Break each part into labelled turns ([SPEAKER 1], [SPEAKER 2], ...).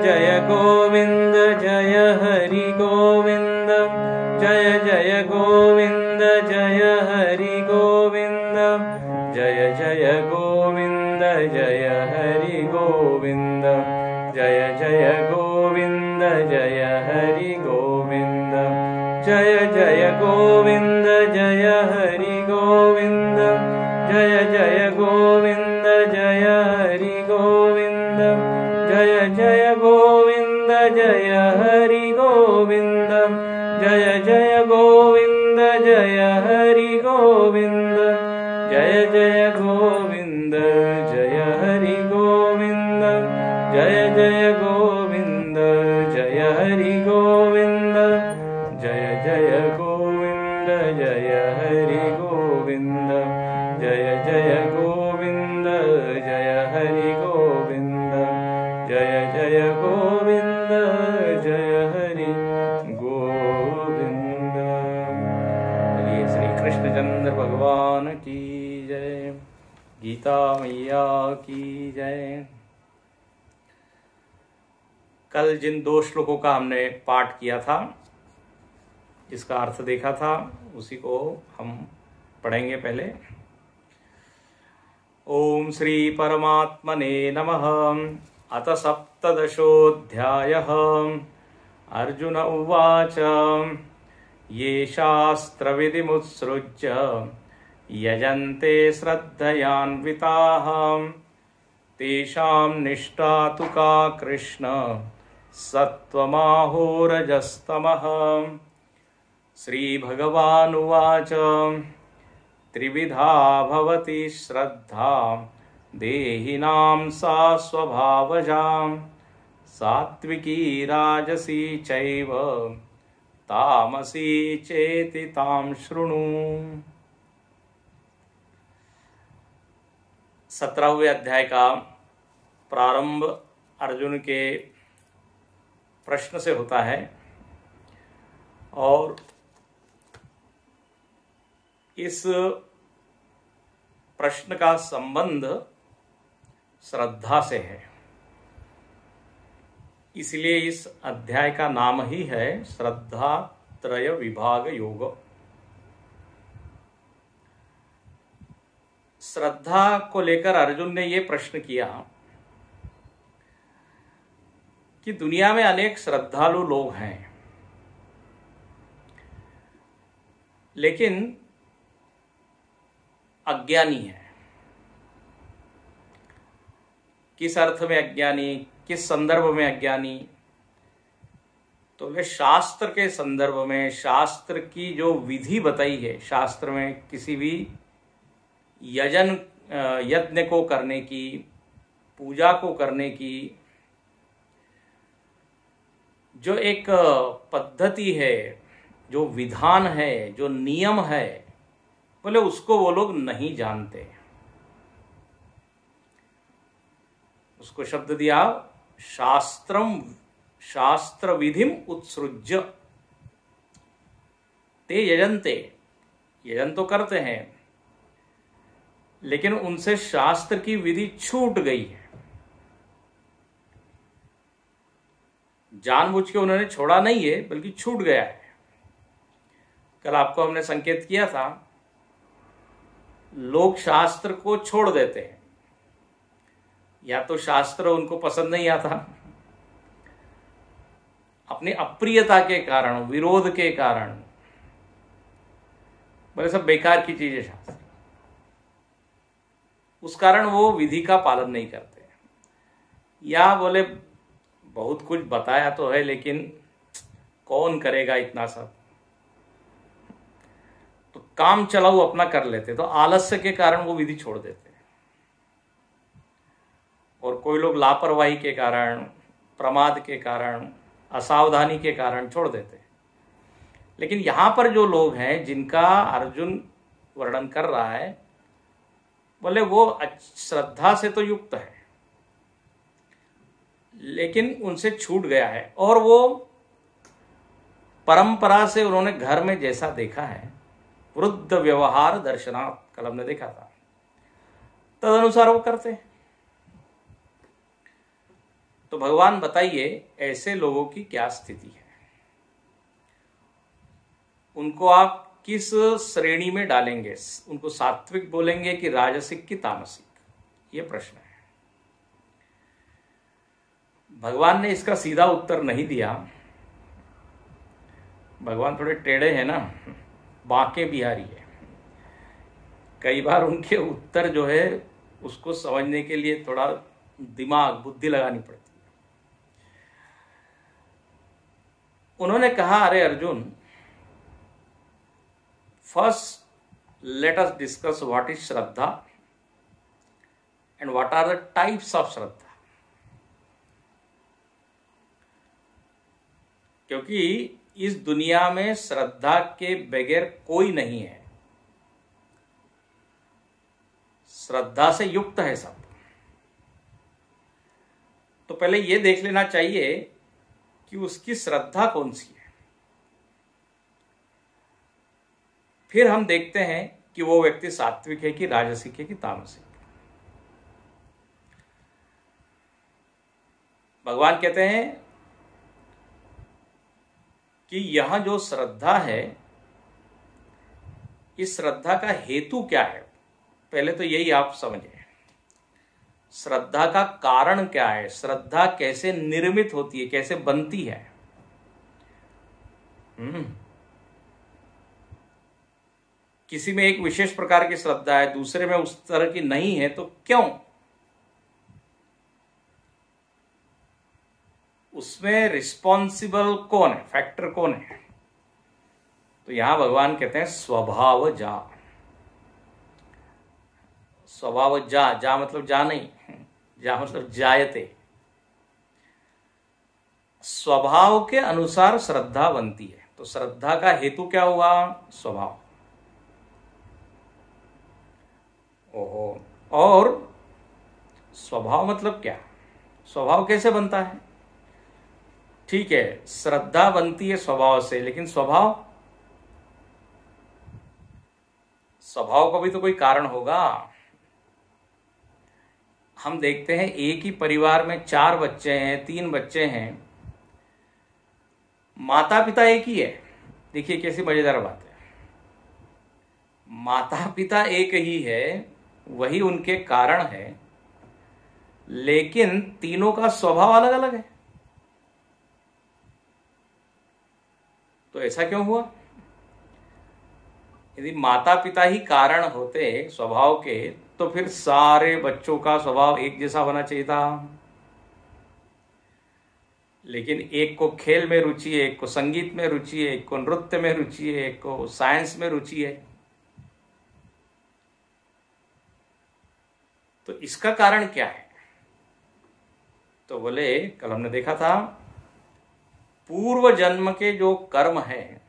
[SPEAKER 1] जय गोविंद जय हरि गोविंद जय जय गोविंद जय हरि गोविंद जय जय गोविंद जय हरि गोविंद जय जय गोविंद जय हरि गोविंद जय जय गोविंद जय हरि गोविंद जय जय गोविंद जय हरि गोविंद जय जय गोविंद जय हरि गोविंद जय जय गोविंद जय हरि गोविंद जय जय गोविंद जय हरि गोविंद जय जय गोविंद जय हरि गोविंद जय जय गोविंद जय हरि गोविंद जय जय गोविंद जय हरि गोविंद जय जय गोविंद जय हरि गोविंद। बोलिए श्री कृष्णचंद्र भगवान की जय, गीता मैया की जय। कल जिन 2 श्लोकों का हमने पाठ किया था, जिसका अर्थ देखा था, उसी को हम पढ़ेंगे पहले। ओम श्री परमात्मने नमः। अथ 17 अर्जुन उवाच ये शास्त्रविधिमुत्सृज्य यजन्ते श्रद्धयान्विताः तेषां निष्ठा तु का कृष्ण सत्त्वमाहोरजस्तमः। श्रीभगवानुवाच त्रिविधा भवति श्रद्धा देहिनां सा स्वभावजां सात्विकी राजसी चैव तामसी चेति तां शृणु। 17वें अध्याय का प्रारंभ अर्जुन के प्रश्न से होता है और इस प्रश्न का संबंध श्रद्धा से है, इसलिए इस अध्याय का नाम ही है श्रद्धा त्रय विभाग योग। श्रद्धा को लेकर अर्जुन ने ये प्रश्न किया कि दुनिया में अनेक श्रद्धालु लोग हैं, लेकिन अज्ञानी है। किस अर्थ में अज्ञानी, किस संदर्भ में अज्ञानी? तो वे शास्त्र के संदर्भ में, शास्त्र की जो विधि बताई है, शास्त्र में किसी भी यज्ञ को करने की, पूजा को करने की जो एक पद्धति है, जो विधान है, जो नियम है, बोले उसको वो लोग नहीं जानते। उसको शब्द दिया शास्त्र विधिम उत्सृज्य ते यजन्ते। यजन तो करते हैं, लेकिन उनसे शास्त्र की विधि छूट गई है। जानबूझ के उन्होंने छोड़ा नहीं है, बल्कि छूट गया है। कल आपको हमने संकेत किया था, लोग शास्त्र को छोड़ देते हैं, या तो शास्त्र उनको पसंद नहीं आता, अपनी अप्रियता के कारण, विरोध के कारण, बोले सब बेकार की चीज है शास्त्र, उस कारण वो विधि का पालन नहीं करते। या बोले बहुत कुछ बताया तो है, लेकिन कौन करेगा इतना सब, तो काम चलाओ अपना कर लेते, तो आलस्य के कारण वो विधि छोड़ देते। और कोई लोग लापरवाही के कारण, प्रमाद के कारण, असावधानी के कारण छोड़ देते। लेकिन यहां पर जो लोग हैं जिनका अर्जुन वर्णन कर रहा है, बोले वो श्रद्धा से तो युक्त है, लेकिन उनसे छूट गया है, और वो परंपरा से उन्होंने घर में जैसा देखा है, वृद्ध व्यवहार दर्शनात्, कल हमने देखा था, तदनुसार वो करते हैं। तो भगवान बताइए ऐसे लोगों की क्या स्थिति है, उनको आप किस श्रेणी में डालेंगे? उनको सात्विक बोलेंगे कि राजसिक कि तामसिक? ये प्रश्न है। भगवान ने इसका सीधा उत्तर नहीं दिया। भगवान थोड़े टेढ़े हैं ना, बांके बिहारी है। कई बार उनके उत्तर जो है उसको समझने के लिए थोड़ा दिमाग बुद्धि लगानी पड़ती है। उन्होंने कहा, अरे Arjun, first let us discuss what is shraddha and what are the types of shraddha. क्योंकि इस दुनिया में श्रद्धा के बगैर कोई नहीं है, श्रद्धा से युक्त है सब। तो पहले यह देख लेना चाहिए कि उसकी श्रद्धा कौन सी है, फिर हम देखते हैं कि वो व्यक्ति सात्विक है कि राजसिक है कि तामसिक। भगवान कहते हैं कि यहां जो श्रद्धा है, इस श्रद्धा का हेतु क्या है, पहले तो यही आप समझें। श्रद्धा का कारण क्या है, श्रद्धा कैसे निर्मित होती है, कैसे बनती है। किसी में एक विशेष प्रकार की श्रद्धा है, दूसरे में उस तरह की नहीं है, तो क्यों? उसमें रिस्पॉन्सिबल कौन है, फैक्टर कौन है? तो यहां भगवान कहते हैं स्वभाव जा। स्वभाव जा, जा मतलब जा नहीं, जा मतलब जायते। स्वभाव के अनुसार श्रद्धा बनती है। तो श्रद्धा का हेतु क्या हुआ? स्वभाव। ओहो, और स्वभाव मतलब क्या? स्वभाव कैसे बनता है? ठीक है, श्रद्धा बनती है स्वभाव से, लेकिन स्वभाव का भी तो कोई कारण होगा। हम देखते हैं एक ही परिवार में 4 बच्चे हैं, 3 बच्चे हैं, माता पिता एक ही है। देखिए कैसी मजेदार बात है। माता पिता एक ही है, वही उनके कारण है, लेकिन तीनों का स्वभाव अलग अलग है। तो ऐसा क्यों हुआ? यदि माता पिता ही कारण होते स्वभाव के, तो फिर सारे बच्चों का स्वभाव एक जैसा होना चाहिए था। लेकिन एक को खेल में रुचि है, एक को संगीत में रुचि है, एक को नृत्य में रुचि है, एक को साइंस में रुचि है। तो इसका कारण क्या है? तो बोले, कल हमने देखा था, पूर्व जन्म के जो कर्म है,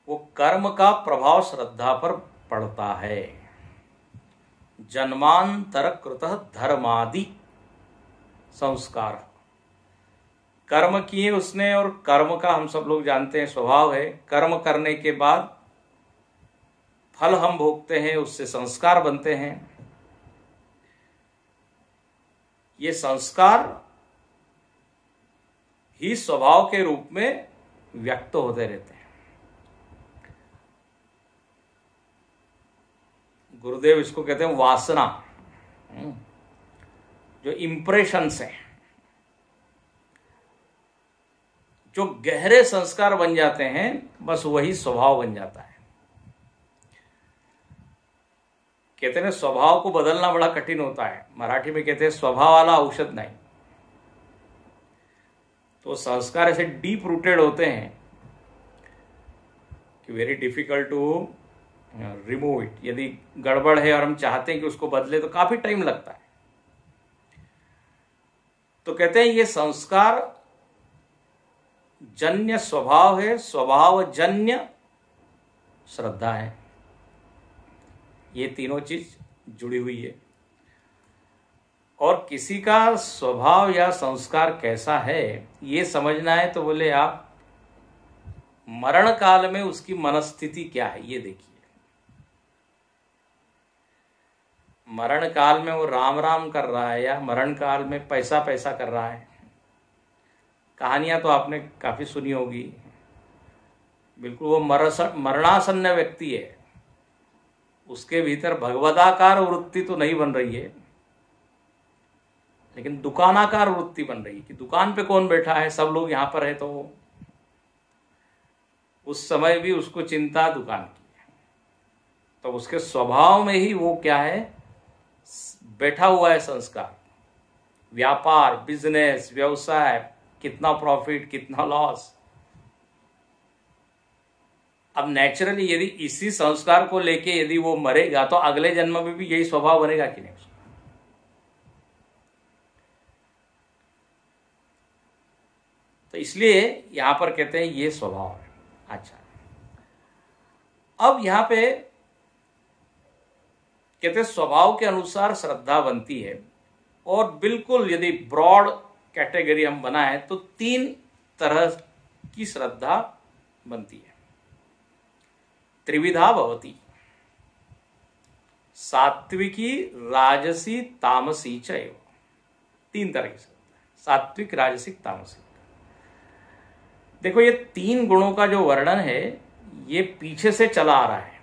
[SPEAKER 1] वो कर्म का प्रभाव श्रद्धा पर पड़ता है। जन्मांतर कृतः धर्मादि संस्कार। कर्म किए उसने, और कर्म का हम सब लोग जानते हैं स्वभाव है, कर्म करने के बाद फल हम भोगते हैं, उससे संस्कार बनते हैं। ये संस्कार ही स्वभाव के रूप में व्यक्त होते रहते हैं। गुरुदेव इसको कहते हैं वासना, जो इंप्रेशंस हैं, जो गहरे संस्कार बन जाते हैं, बस वही स्वभाव बन जाता है। कहते हैं स्वभाव को बदलना बड़ा कठिन होता है। मराठी में कहते हैं स्वभाव वाला औषध नहीं। तो संस्कार ऐसे डीप रूटेड होते हैं कि very difficult to remove it. यदि गड़बड़ है और हम चाहते हैं कि उसको बदले, तो काफी टाइम लगता है। तो कहते हैं ये संस्कार जन्य स्वभाव है, स्वभाव जन्य श्रद्धा है। ये तीनों चीज जुड़ी हुई है। और किसी का स्वभाव या संस्कार कैसा है ये समझना है, तो बोले आप मरण काल में उसकी मनस्थिति क्या है ये देखिए। मरण काल में वो राम राम कर रहा है या मरण काल में पैसा पैसा कर रहा है। कहानियां तो आपने काफी सुनी होगी। बिल्कुल वो मरणासन्न व्यक्ति है, उसके भीतर भगवदाकार वृत्ति तो नहीं बन रही है, लेकिन दुकानाकार वृत्ति बन रही है कि दुकान पे कौन बैठा है, सब लोग यहां पर है। तो उस समय भी उसको चिंता दुकान की है। तो उसके स्वभाव में ही वो क्या है, बैठा हुआ है संस्कार, व्यापार, बिजनेस, व्यवसाय, कितना प्रॉफिट कितना लॉस। अब नेचुरली यदि इसी संस्कार को लेके यदि वो मरेगा तो अगले जन्म में भी यही स्वभाव बनेगा कि नहीं उसका। तो इसलिए यहां पर कहते हैं ये स्वभाव है। अच्छा, अब यहां पे कहते हैं स्वभाव के अनुसार श्रद्धा बनती है। और बिल्कुल यदि ब्रॉड कैटेगरी हम बनाएं तो 3 तरह की श्रद्धा बनती है। त्रिविधा भवती, सात्विकी, राजसी, तामसी चैव। 3 तरह की श्रद्धा, सात्विक, राजसिक, तामसिक। देखो ये 3 गुणों का जो वर्णन है ये पीछे से चला आ रहा है।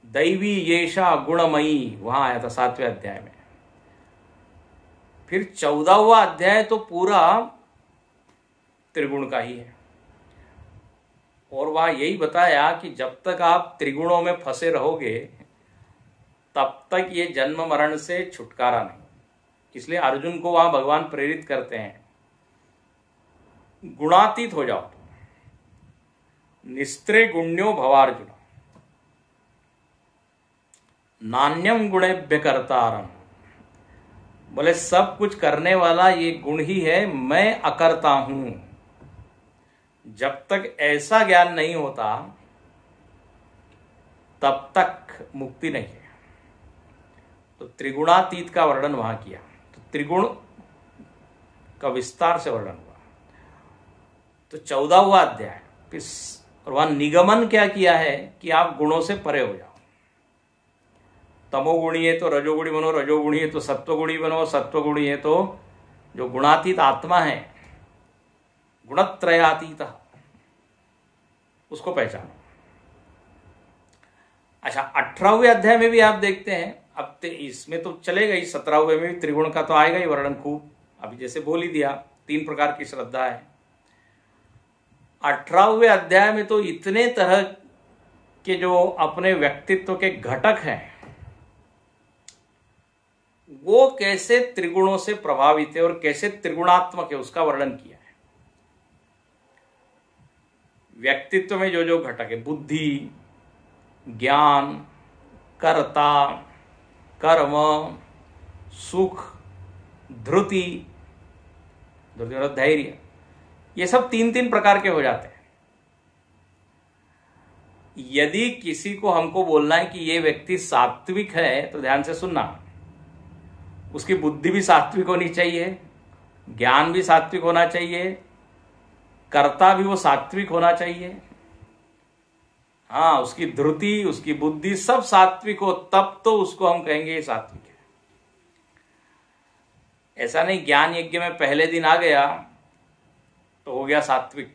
[SPEAKER 1] दैवी येषा गुणमयी वहां आया था 7वें अध्याय में। फिर 14वां अध्याय तो पूरा त्रिगुण का ही है। और वहां यही बताया कि जब तक आप त्रिगुणों में फंसे रहोगे तब तक ये जन्म मरण से छुटकारा नहीं। इसलिए अर्जुन को वहां भगवान प्रेरित करते हैं, गुणातीत हो जाओ, निस्त्रे गुण्यो भवार्जुन, नान्यम गुणेभ्य कर्तारम। बोले सब कुछ करने वाला ये गुण ही है, मैं अकर्ता हूं। जब तक ऐसा ज्ञान नहीं होता तब तक मुक्ति नहीं है। तो त्रिगुणातीत का वर्णन वहां किया, तो त्रिगुण का विस्तार से वर्णन हुआ। तो 14वां अध्याय और वहां निगमन क्या किया है कि आप गुणों से परे हो जाओ। तमोगुणी है तो रजोगुणी बनो, रजोगुणी है तो सत्वगुणी बनो, सत्वगुणी है तो जो गुणातीत आत्मा है, गुणत्रयातीत, उसको पहचानो। अच्छा, 18वें अध्याय में भी आप देखते हैं, अब इसमें तो चलेगा ही, 17वें में भी त्रिगुण का तो आएगा ही वर्णन खूब। अभी जैसे बोल ही दिया 3 प्रकार की श्रद्धा है। 18वें अध्याय में तो इतने तरह के जो अपने व्यक्तित्व के घटक हैं वो कैसे त्रिगुणों से प्रभावित है और कैसे त्रिगुणात्मक है उसका वर्णन किया है। व्यक्तित्व में जो जो घटक है, बुद्धि, ज्ञान, कर्ता, कर्म, सुख, धृति, धैर्य, ये सब 3-3 प्रकार के हो जाते हैं। यदि किसी को हमको बोलना है कि ये व्यक्ति सात्विक है तो ध्यान से सुनना, उसकी बुद्धि भी सात्विक होनी चाहिए, ज्ञान भी सात्विक होना चाहिए, कर्ता भी वो सात्विक होना चाहिए। हाँ, उसकी धृति, उसकी बुद्धि सब सात्विक हो तब तो उसको हम कहेंगे ये सात्विक है। ऐसा नहीं ज्ञान यज्ञ में पहले दिन आ गया तो हो गया सात्विक,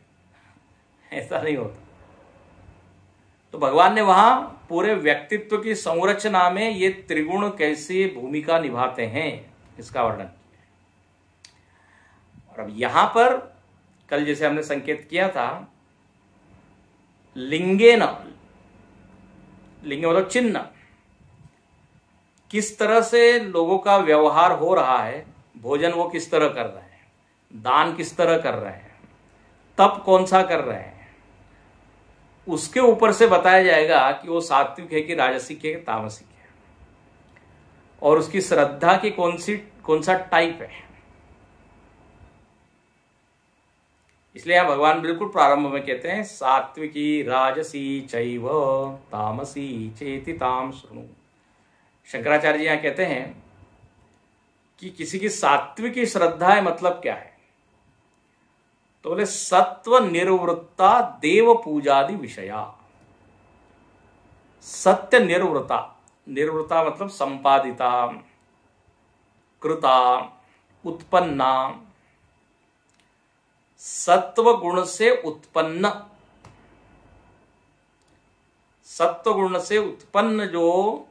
[SPEAKER 1] ऐसा नहीं होता। तो भगवान ने वहां पूरे व्यक्तित्व की संरचना में ये त्रिगुण कैसी भूमिका निभाते हैं इसका वर्णन किया। और अब यहां पर कल जैसे हमने संकेत किया था, लिंगे मतलब चिन्ह, किस तरह से लोगों का व्यवहार हो रहा है, भोजन वो किस तरह कर रहे हैं, दान किस तरह कर रहे हैं, तप कौन सा कर रहे हैं, उसके ऊपर से बताया जाएगा कि वो सात्विक है कि राजसिक है कि तामसिक है, और उसकी श्रद्धा की कौन सा टाइप है। इसलिए यहां भगवान बिल्कुल प्रारंभ में कहते हैं सात्विकी राजसी चैव तामसी चेति ताम शृणु। शंकराचार्य जी यहां कहते हैं कि किसी की सात्विकी श्रद्धा है मतलब क्या है, तो बोले सत्व निर्वृत्ता देव पूजादि विषया। सत्य निर्वृत्ता, निर्वृता मतलब संपादिता, कृता, उत्पन्ना, सत्व गुण से उत्पन्न, सत्व गुण से उत्पन्न जो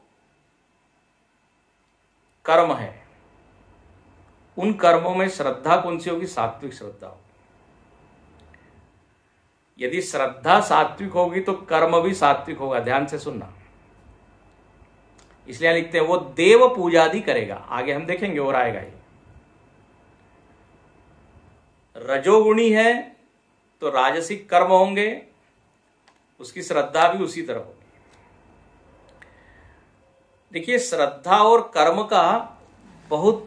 [SPEAKER 1] कर्म है, उन कर्मों में श्रद्धा कौन सी होगी? सात्विक श्रद्धा होगी। यदि श्रद्धा सात्विक होगी तो कर्म भी सात्विक होगा। ध्यान से सुनना। इसलिए लिखते हैं वो देव पूजादि करेगा। आगे हम देखेंगे और आएगा ये। रजोगुणी है तो राजसिक कर्म होंगे, उसकी श्रद्धा भी उसी तरह होगी। देखिए, श्रद्धा और कर्म का बहुत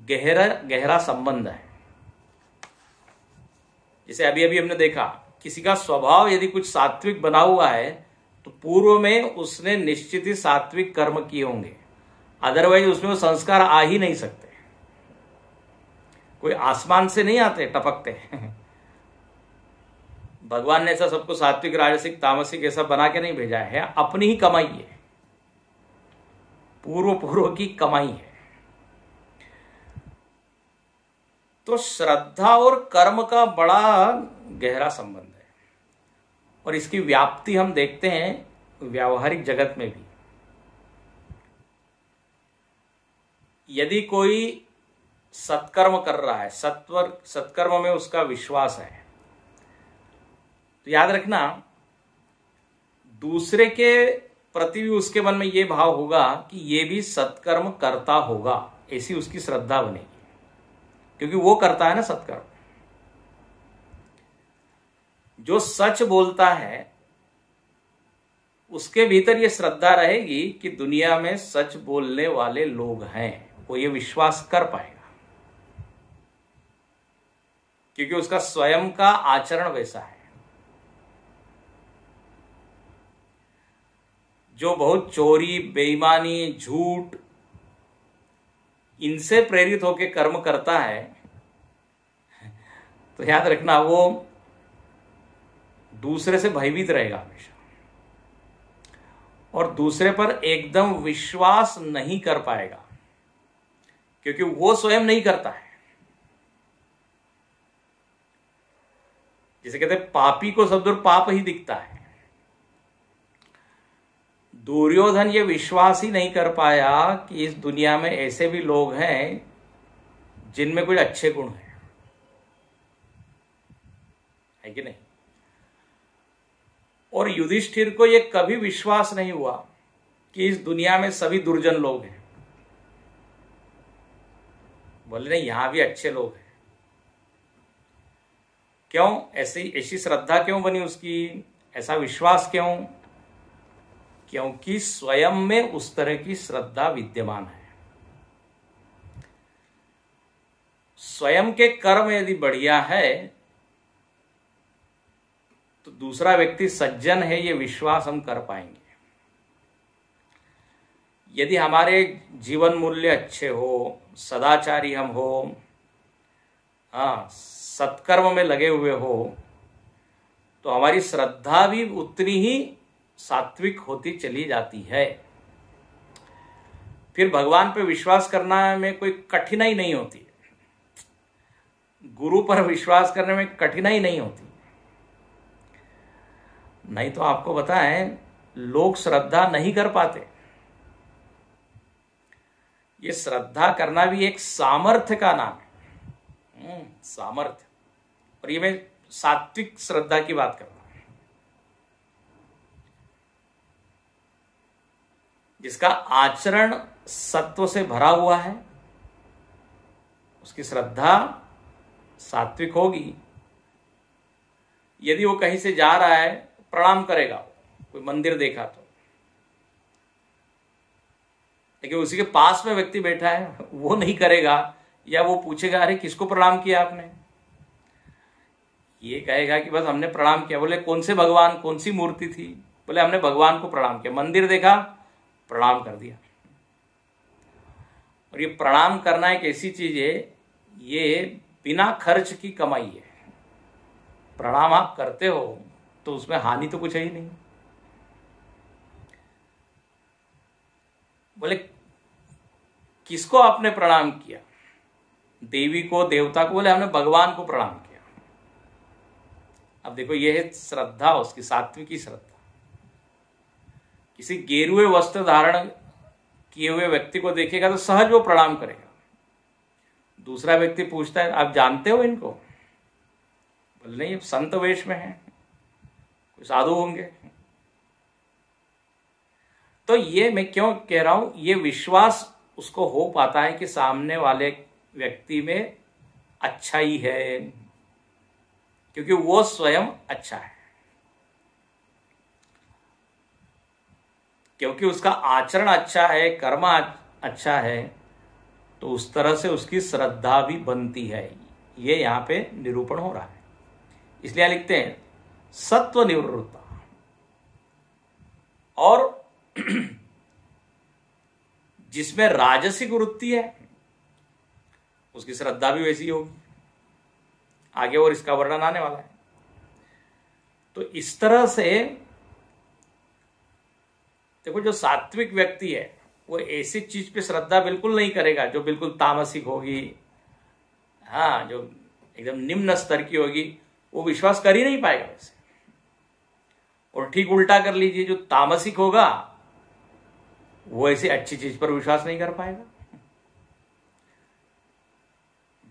[SPEAKER 1] गहरा संबंध है। जैसे अभी अभी हमने देखा, किसी का स्वभाव यदि कुछ सात्विक बना हुआ है तो पूर्व में उसने निश्चित ही सात्विक कर्म किए होंगे, अदरवाइज उसमें वो संस्कार आ ही नहीं सकते। कोई आसमान से नहीं आते टपकते। भगवान ने ऐसा सबको सात्विक, राजसिक, तामसिक ऐसा बना के नहीं भेजा है, अपनी ही कमाई है, पूर्व की कमाई है। तो श्रद्धा और कर्म का बड़ा गहरा संबंध है, और इसकी व्याप्ति हम देखते हैं व्यावहारिक जगत में भी। यदि कोई सत्कर्म कर रहा है, सत्कर्म में उसका विश्वास है, तो याद रखना दूसरे के प्रति भी उसके मन में यह भाव होगा कि ये भी सत्कर्म करता होगा, ऐसी उसकी श्रद्धा बनेगी, क्योंकि वो करता है ना सत्कर्म। जो सच बोलता है उसके भीतर ये श्रद्धा रहेगी कि दुनिया में सच बोलने वाले लोग हैं, वो ये विश्वास कर पाएगा, क्योंकि उसका स्वयं का आचरण वैसा है। जो बहुत चोरी, बेईमानी, झूठ, इनसे प्रेरित होकर कर्म करता है, तो याद रखना वो दूसरे से भयभीत रहेगा हमेशा, और दूसरे पर एकदम विश्वास नहीं कर पाएगा, क्योंकि वो स्वयं नहीं करता है। जिसे कहते हैं पापी को सब दूर पाप ही दिखता है। दुर्योधन ये विश्वास ही नहीं कर पाया कि इस दुनिया में ऐसे भी लोग हैं जिनमें कुछ अच्छे गुण हैं, है कि नहीं? और युधिष्ठिर को ये कभी विश्वास नहीं हुआ कि इस दुनिया में सभी दुर्जन लोग हैं। बोले नहीं, यहां भी अच्छे लोग हैं। क्यों? ऐसी श्रद्धा क्यों बनी उसकी? ऐसा विश्वास क्यों? क्योंकि स्वयं में उस तरह की श्रद्धा विद्यमान है। स्वयं के कर्म यदि बढ़िया है तो दूसरा व्यक्ति सज्जन है, ये विश्वास हम कर पाएंगे। यदि हमारे जीवन मूल्य अच्छे हो, सदाचारी हम हो, सत्कर्म में लगे हुए हो, तो हमारी श्रद्धा भी उतनी ही सात्विक होती चली जाती है। फिर भगवान पे विश्वास करना में कोई कठिनाई नहीं होती, गुरु पर विश्वास करने में कठिनाई नहीं होती। नहीं तो आपको बताएं, लोग श्रद्धा नहीं कर पाते। ये श्रद्धा करना भी एक सामर्थ्य का नाम है, सामर्थ्य। और ये मैं सात्विक श्रद्धा की बात कर रहा हूं, जिसका आचरण सत्व से भरा हुआ है, उसकी श्रद्धा सात्विक होगी। यदि वो कहीं से जा रहा है, प्रणाम करेगा, कोई मंदिर देखा तो, लेकिन उसी के पास में व्यक्ति बैठा है वो नहीं करेगा, या वो पूछेगा अरे किसको प्रणाम किया आपने? ये कहेगा कि बस हमने प्रणाम किया। बोले कौन से भगवान, कौन सी मूर्ति थी? बोले हमने भगवान को प्रणाम किया। मंदिर देखा, प्रणाम कर दिया। और ये प्रणाम करना एक ऐसी चीज है, ये बिना खर्च की कमाई है। प्रणाम आप करते हो तो उसमें हानि तो कुछ है ही नहीं। बोले किसको आपने प्रणाम किया? देवी को, देवता को? बोले हमने भगवान को प्रणाम किया। अब देखो ये है श्रद्धा, उसकी सात्विकी श्रद्धा। किसी गेरुए वस्त्र धारण किए हुए व्यक्ति को देखेगा तो सहज वो प्रणाम करेगा। दूसरा व्यक्ति पूछता है आप जानते हो इनको? बोले नहीं, संत वेश में है, कोई साधु होंगे। तो ये मैं क्यों कह रहा हूं, ये विश्वास उसको हो पाता है कि सामने वाले व्यक्ति में अच्छाई है, क्योंकि वो स्वयं अच्छा है, क्योंकि उसका आचरण अच्छा है, कर्म अच्छा है, तो उस तरह से उसकी श्रद्धा भी बनती है। ये यहां पे निरूपण हो रहा है। इसलिए लिखते हैं सत्व निवृत्ता, और जिसमें राजसिक वृत्ति है उसकी श्रद्धा भी वैसी होगी। आगे और इसका वर्णन आने वाला है। तो इस तरह से देखो, जो सात्विक व्यक्ति है वो ऐसी चीज पे श्रद्धा बिल्कुल नहीं करेगा जो बिल्कुल तामसिक होगी, हाँ, जो एकदम निम्न स्तर की होगी, वो विश्वास कर ही नहीं पाएगा वैसे। और ठीक उल्टा कर लीजिए, जो तामसिक होगा वो ऐसी अच्छी चीज पर विश्वास नहीं कर पाएगा।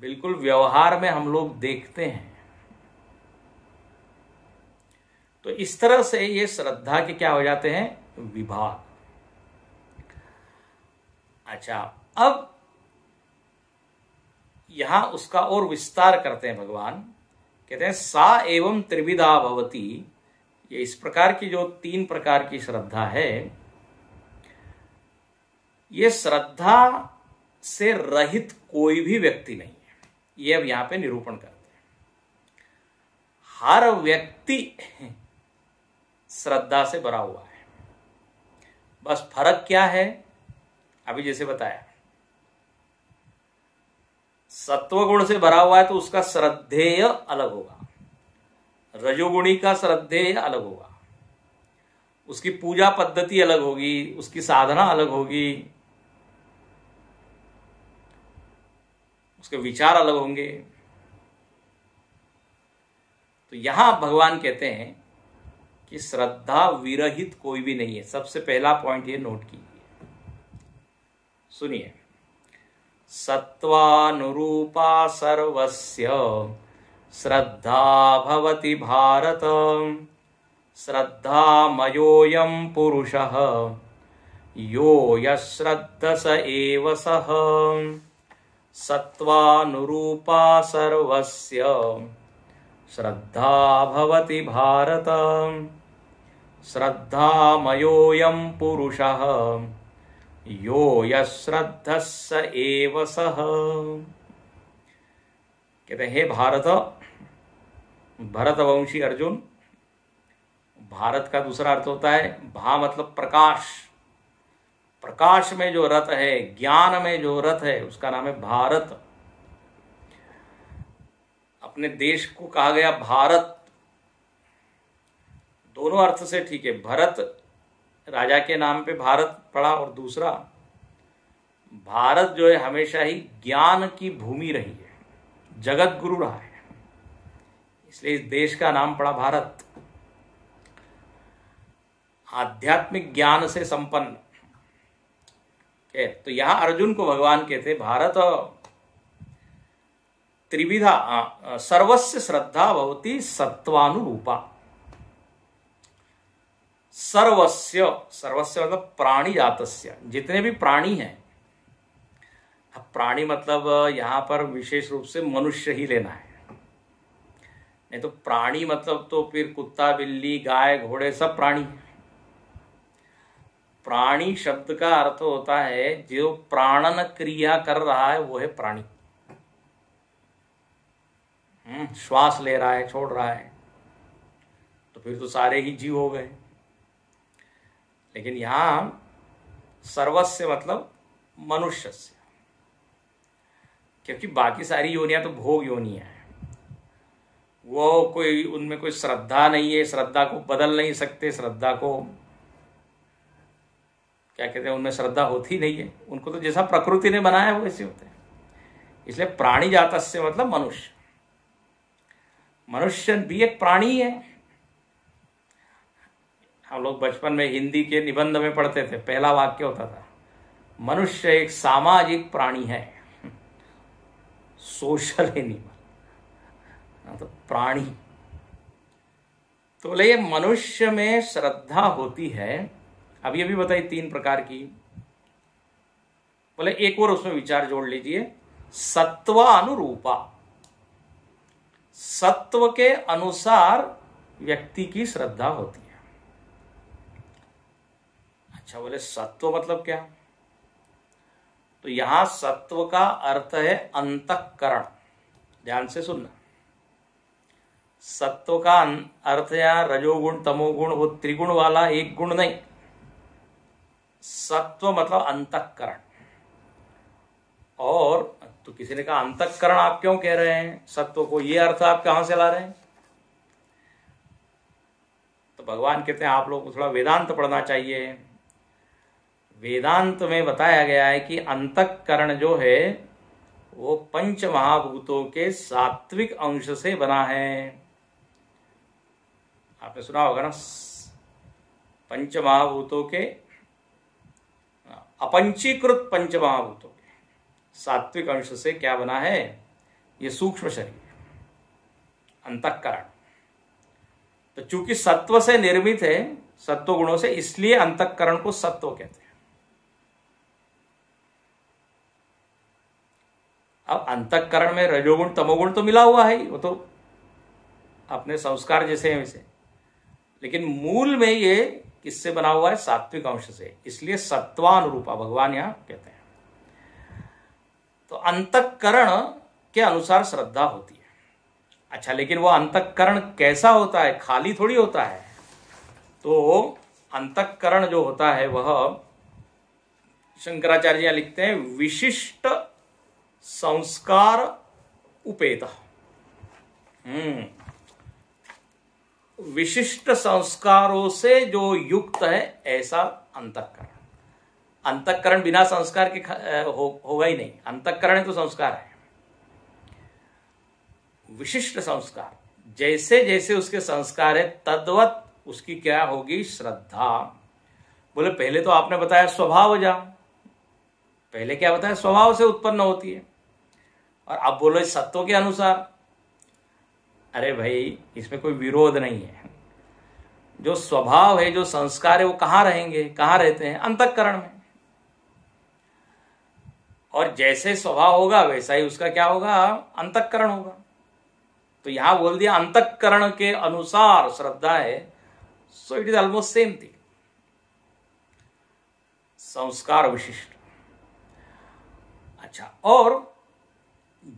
[SPEAKER 1] बिल्कुल व्यवहार में हम लोग देखते हैं। तो इस तरह से ये श्रद्धा के क्या हो जाते हैं, विभाग। अच्छा, अब यहां उसका और विस्तार करते हैं भगवान। कहते हैं सा एवं त्रिविधा भवती। ये इस प्रकार की जो 3 प्रकार की श्रद्धा है, ये श्रद्धा से रहित कोई भी व्यक्ति नहीं है। ये अब यहां पे निरूपण करते हैं। हर व्यक्ति श्रद्धा से भरा हुआ है। बस फर्क क्या है, अभी जैसे बताया, सत्वगुण से भरा हुआ है तो उसका श्रद्धेय अलग होगा, रजोगुणी का श्रद्धेय अलग होगा, उसकी पूजा पद्धति अलग होगी, उसकी साधना अलग होगी, उसके विचार अलग होंगे। तो यहां भगवान कहते हैं कि श्रद्धा विरहित कोई भी नहीं है। सबसे पहला पॉइंट ये नोट कीजिए, सुनिए। सत्वानुरूपा सर्वस्य श्रद्धा भवति भारत, श्रद्धामयोऽयं पुरुषः यो यश्रद्धस एव सः। सत्वानुरूपा सर्वस्य श्रद्धा भवति भारत, श्रद्धामयोऽयं पुरुषः यो यश्रद्धस एव सः। कहते हैं हे भारत, भरतवंशी अर्जुन। भारत का दूसरा अर्थ होता है भा, मतलब प्रकाश। प्रकाश में जो रथ है, ज्ञान में जो रथ है, उसका नाम है भारत। अपने देश को कहा गया भारत, दोनों अर्थ से ठीक है। भरत राजा के नाम पे भारत पड़ा, और दूसरा भारत जो है हमेशा ही ज्ञान की भूमि रही है, जगत गुरु रहा है, इसलिए इस देश का नाम पड़ा भारत। आध्यात्मिक ज्ञान से संपन्न। तो यहां अर्जुन को भगवान कहते भारत त्रिविधा सर्वस्य श्रद्धा भवति सत्वानुरूपा। सर्वस्य, सर्वस्य मतलब प्राणी जातस्य, जितने भी प्राणी हैं। अब प्राणी मतलब यहां पर विशेष रूप से मनुष्य ही लेना है, नहीं तो प्राणी मतलब तो फिर कुत्ता, बिल्ली, गाय, घोड़े सब प्राणी। प्राणी शब्द का अर्थ होता है जो प्राणन क्रिया कर रहा है वो है प्राणी। श्वास ले रहा है, छोड़ रहा है, तो फिर तो सारे ही जीव हो गए। लेकिन यहां सर्वस्य मतलब मनुष्य से, क्योंकि बाकी सारी योनियां तो भोग योनियां हैं, वो कोई, उनमें कोई श्रद्धा नहीं है, श्रद्धा को बदल नहीं सकते, श्रद्धा को क्या कहते हैं, उनमें श्रद्धा होती नहीं है। उनको तो जैसा प्रकृति ने बनाया है वैसे होते हैं। इसलिए प्राणी जातस्य मतलब मनुष्य, मनुष्य भी एक प्राणी है। हम लोग बचपन में हिंदी के निबंध में पढ़ते थे, पहला वाक्य होता था, मनुष्य एक सामाजिक प्राणी है, सोशल एनिमल, तो प्राणी। तो बोले ये मनुष्य में श्रद्धा होती है। अभी अभी बताई 3 प्रकार की। बोले एक और उसमें विचार जोड़ लीजिए, सत्वानुरूपा, सत्व के अनुसार व्यक्ति की श्रद्धा होती है। अच्छा, बोले सत्व मतलब क्या? तो यहां सत्व का अर्थ है अंतःकरण। ध्यान से सुनना, सत्व का अर्थ यहां रजोगुण तमोगुण वो त्रिगुण वाला एक गुण नहीं। सत्व मतलब अंतःकरण। और तो किसी ने कहा अंतःकरण आप क्यों कह रहे हैं सत्व को, ये अर्थ आप कहां से ला रहे हैं? तो भगवान कहते हैं आप लोग को थोड़ा वेदांत पढ़ना चाहिए। वेदांत में बताया गया है कि अंतःकरण जो है वो 5 महाभूतों के सात्विक अंश से बना है। आपने सुना होगा ना, 5 महाभूतों के, अपंचीकृत 5 महाभूतों के सात्विक अंश से क्या बना है? ये सूक्ष्म शरीर, अंतःकरण। तो चूंकि सत्व से निर्मित है, सत्व गुणों से, इसलिए अंतःकरण को सत्व कहते हैं। अब अंतःकरण में रजोगुण तमोगुण तो मिला हुआ है, वो तो अपने संस्कार जैसे हैं वैसे, लेकिन मूल में ये किससे बना हुआ है? सात्विक अंश से, इसलिए सत्वानुरूपा भगवान यहां कहते हैं। तो अंतःकरण के अनुसार श्रद्धा होती है। अच्छा, लेकिन वो अंतःकरण कैसा होता है? खाली थोड़ी होता है। तो अंतःकरण जो होता है वह शंकराचार्य लिखते हैं विशिष्ट संस्कार उपेत। विशिष्ट संस्कारों से जो युक्त है ऐसा अंतःकरण। अंतःकरण बिना संस्कार के होगा ही नहीं। अंतःकरण तो संस्कार है। विशिष्ट संस्कार, जैसे जैसे उसके संस्कार है तद्वत उसकी क्या होगी? श्रद्धा। बोले पहले तो आपने बताया स्वभावजा, पहले क्या बताया? स्वभाव से उत्पन्न होती है। और अब बोलो सत्व के अनुसार। अरे भाई, इसमें कोई विरोध नहीं है। जो स्वभाव है, जो संस्कार है, वो कहां रहेंगे? कहां रहते हैं? अंतःकरण में। और जैसे स्वभाव होगा वैसा ही उसका क्या होगा? अंतःकरण होगा। तो यहां बोल दिया अंतःकरण के अनुसार श्रद्धा है, so it is almost same thing, संस्कार विशिष्ट। अच्छा, और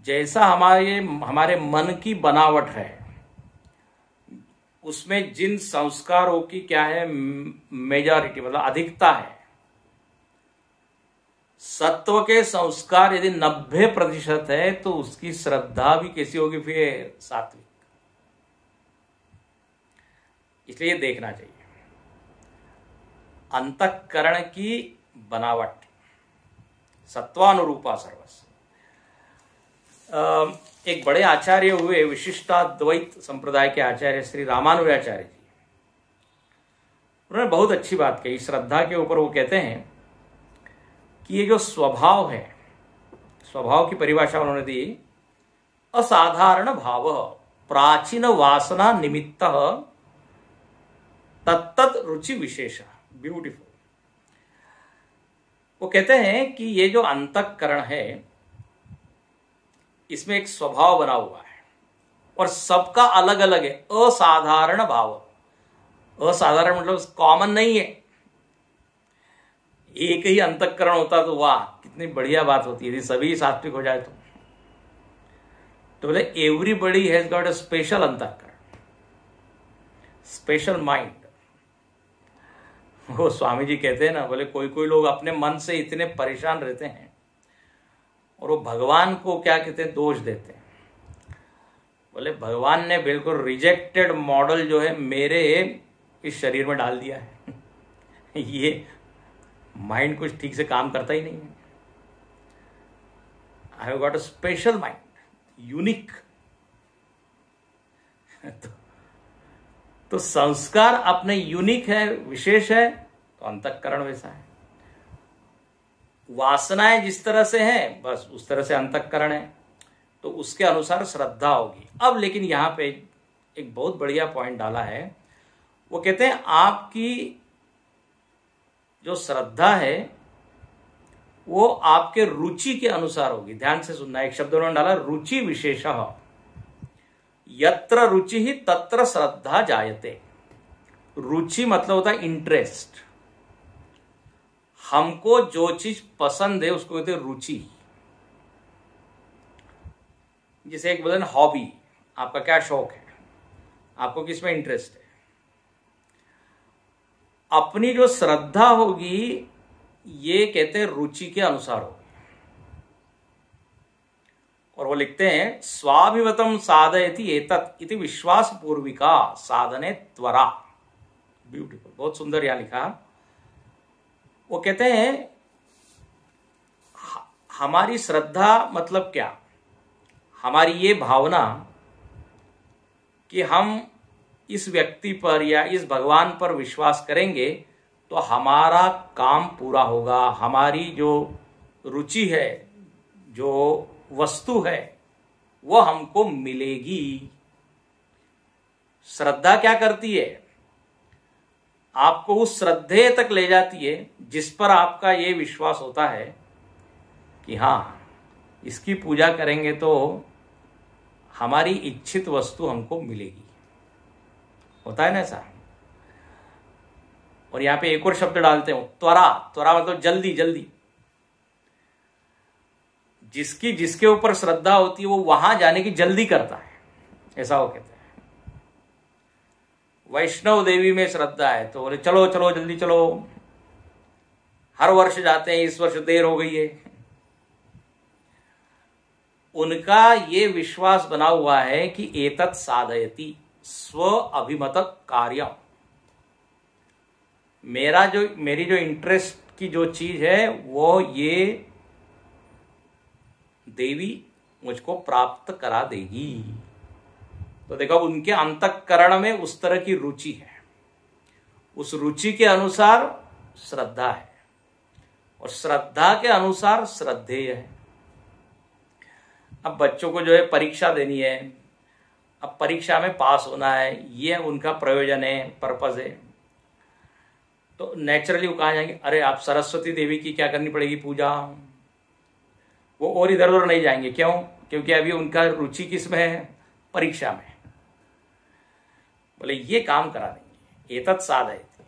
[SPEAKER 1] जैसा हमारे मन की बनावट है, उसमें जिन संस्कारों की क्या है? मेजॉरिटी मतलब अधिकता है। सत्व के संस्कार यदि 90% है तो उसकी श्रद्धा भी कैसी होगी? फिर सात्विक। इसलिए देखना चाहिए अंतःकरण की बनावट, सत्वानुरूपा सर्वस्व। एक बड़े आचार्य हुए, विशिष्टाद्वैत संप्रदाय के आचार्य श्री रामानुजाचार्य जी, उन्होंने बहुत अच्छी बात कही श्रद्धा के ऊपर। वो कहते हैं कि ये जो स्वभाव है, स्वभाव की परिभाषा उन्होंने दी, असाधारण भाव प्राचीन वासना निमित्त तत्त रुचि विशेष। ब्यूटीफुल। वो कहते हैं कि ये जो अंतःकरण है, इसमें एक स्वभाव बना हुआ है और सबका अलग अलग है। असाधारण भाव, असाधारण मतलब कॉमन नहीं है। एक ही अंतःकरण होता तो वाह कितनी बढ़िया बात होती है, यदि सभी सात्विक हो जाए तो बोले everybody has got a special अंतःकरण, स्पेशल माइंड। वो स्वामी जी कहते हैं ना, बोले कोई कोई लोग अपने मन से इतने परेशान रहते हैं और वो भगवान को क्या कहते हैं? दोष देते हैं। बोले भगवान ने बिल्कुल रिजेक्टेड मॉडल जो है मेरे इस शरीर में डाल दिया है। ये माइंड कुछ ठीक से काम करता ही नहीं है। I have got a special mind, unique. तो संस्कार अपने यूनिक है, विशेष है, तो अंतःकरण वैसा है। वासनाएं जिस तरह से हैं बस उस तरह से अंतःकरण है, तो उसके अनुसार श्रद्धा होगी। अब लेकिन यहां पे एक बहुत बढ़िया पॉइंट डाला है, वो कहते हैं आपकी जो श्रद्धा है वो आपके रुचि के अनुसार होगी। ध्यान से सुनना, एक शब्द उन्होंने डाला, रुचि विशेषः, यत्र रुचि ही तत्र श्रद्धा जायते। रुचि मतलब होता है इंटरेस्ट। हमको जो चीज पसंद है उसको कहते हैं रुचि। जैसे एक बोलते हैं हॉबी, आपका क्या शौक है, आपको किस में इंटरेस्ट है। अपनी जो श्रद्धा होगी ये कहते हैं रुचि के अनुसार होगी। और वो लिखते हैं स्वाभिमतम साधयति एतत् इति विश्वास पूर्विका साधने त्वरा। ब्यूटीफुल, बहुत सुंदर यहां लिखा। वो कहते हैं हमारी श्रद्धा मतलब क्या, हमारी ये भावना कि हम इस व्यक्ति पर या इस भगवान पर विश्वास करेंगे तो हमारा काम पूरा होगा, हमारी जो रुचि है, जो वस्तु है, वो हमको मिलेगी। श्रद्धा क्या करती है, आपको उस श्रद्धेय तक ले जाती है जिस पर आपका ये विश्वास होता है कि हाँ इसकी पूजा करेंगे तो हमारी इच्छित वस्तु हमको मिलेगी। होता है ना ऐसा। और यहां पे एक और शब्द डालते हो, त्वरा। त्वरा मतलब जल्दी जल्दी। जिसकी जिसके ऊपर श्रद्धा होती है वो वहां जाने की जल्दी करता है, ऐसा वो कहते हैं। वैष्णव देवी में श्रद्धा है तो बोले चलो चलो जल्दी चलो, हर वर्ष जाते हैं, इस वर्ष देर हो गई है। उनका ये विश्वास बना हुआ है कि एतत् साधयति स्व अभिमत कार्य। मेरी जो इंटरेस्ट की जो चीज है वो ये देवी मुझको प्राप्त करा देगी। तो देखो उनके अंतःकरण में उस तरह की रुचि है, उस रुचि के अनुसार श्रद्धा है और श्रद्धा के अनुसार श्रद्धेय है। अब बच्चों को जो है परीक्षा देनी है, अब परीक्षा में पास होना है, ये उनका प्रयोजन है, पर्पज है। तो नेचुरली वो कहा जाएंगे अरे आप सरस्वती देवी की क्या करनी पड़ेगी पूजा। वो और इधर उधर नहीं जाएंगे, क्यों? क्योंकि अभी उनका रुचि किस में है, परीक्षा में। बोले ये काम करा देंगे, एतत् साधयति।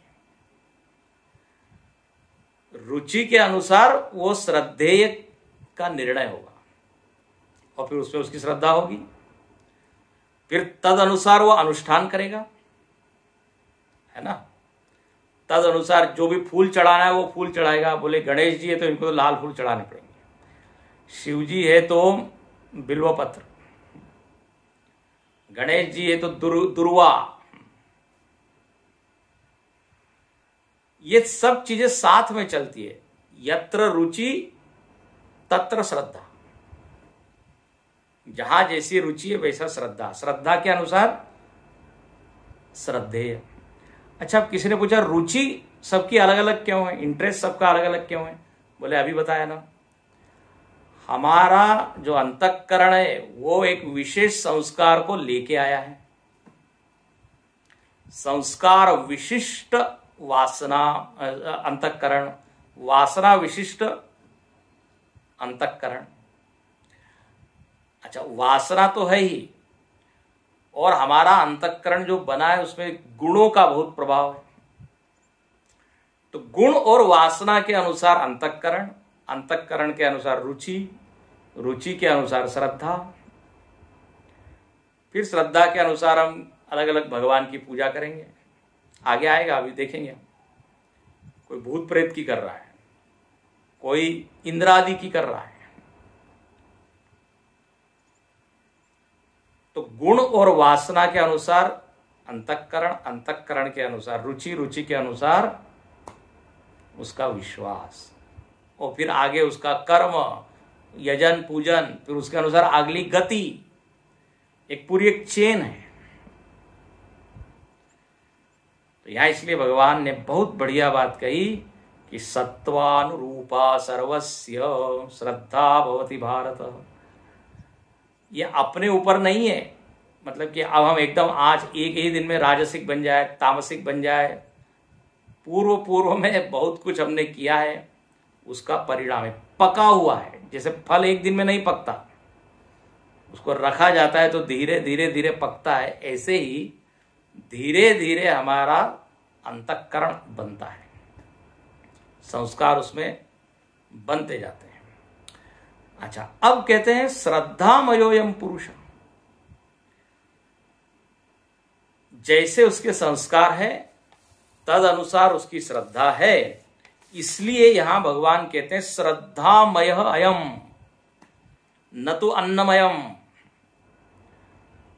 [SPEAKER 1] रुचि के अनुसार वो श्रद्धेय का निर्णय होगा और फिर उसमें उसकी श्रद्धा होगी, फिर तद अनुसार वो अनुष्ठान करेगा, है ना। तद अनुसार जो भी फूल चढ़ाना है वो फूल चढ़ाएगा। बोले गणेश जी है तो इनको तो लाल फूल चढ़ाने पड़ेंगे, शिव जी है तो बिल्व पत्र, गणेश जी है तो दुर्वा। ये सब चीजें साथ में चलती है। यत्र रुचि तत्र श्रद्धा। जहां जैसी रुचि है वैसा श्रद्धा, श्रद्धा के अनुसार श्रद्धेय। अच्छा, अब किसी ने पूछा रुचि सबकी अलग अलग क्यों है, इंटरेस्ट सबका अलग अलग क्यों है? बोले अभी बताया ना, हमारा जो अंतःकरण है वो एक विशेष संस्कार को लेके आया है। संस्कार विशिष्ट वासना अंतःकरण, वासना विशिष्ट अंतःकरण। अच्छा, वासना तो है ही, और हमारा अंतःकरण जो बना है उसमें गुणों का बहुत प्रभाव है। तो गुण और वासना के अनुसार अंतःकरण, अंतःकरण के अनुसार रुचि, रुचि के अनुसार श्रद्धा, फिर श्रद्धा के अनुसार हम अलग अलग भगवान की पूजा करेंगे। आगे आएगा, अभी देखेंगे। कोई भूत प्रेत की कर रहा है, कोई इंद्र आदि की कर रहा है। तो गुण और वासना के अनुसार अंतःकरण, अंतःकरण के अनुसार रुचि, रुचि के अनुसार उसका विश्वास, और फिर आगे उसका कर्म, यजन पूजन, फिर उसके अनुसार अगली गति, एक पूरी एक चेन है। तो यहां इसलिए भगवान ने बहुत बढ़िया बात कही कि सत्वानुरूपा सर्वस्य श्रद्धा भवति भारत। ये अपने ऊपर नहीं है, मतलब कि अब हम एकदम आज एक ही दिन में राजसिक बन जाए, तामसिक बन जाए। पूर्व पूर्व में बहुत कुछ हमने किया है, उसका परिणाम है, पका हुआ है। जैसे फल एक दिन में नहीं पकता, उसको रखा जाता है तो धीरे धीरे धीरे पकता है, ऐसे ही धीरे धीरे हमारा अंतःकरण बनता है, संस्कार उसमें बनते जाते हैं। अच्छा, अब कहते हैं श्रद्धामयोयम पुरुष, जैसे उसके संस्कार है तद अनुसार उसकी श्रद्धा है, इसलिए यहां भगवान कहते हैं श्रद्धामय अयम, न तो अन्नमयम।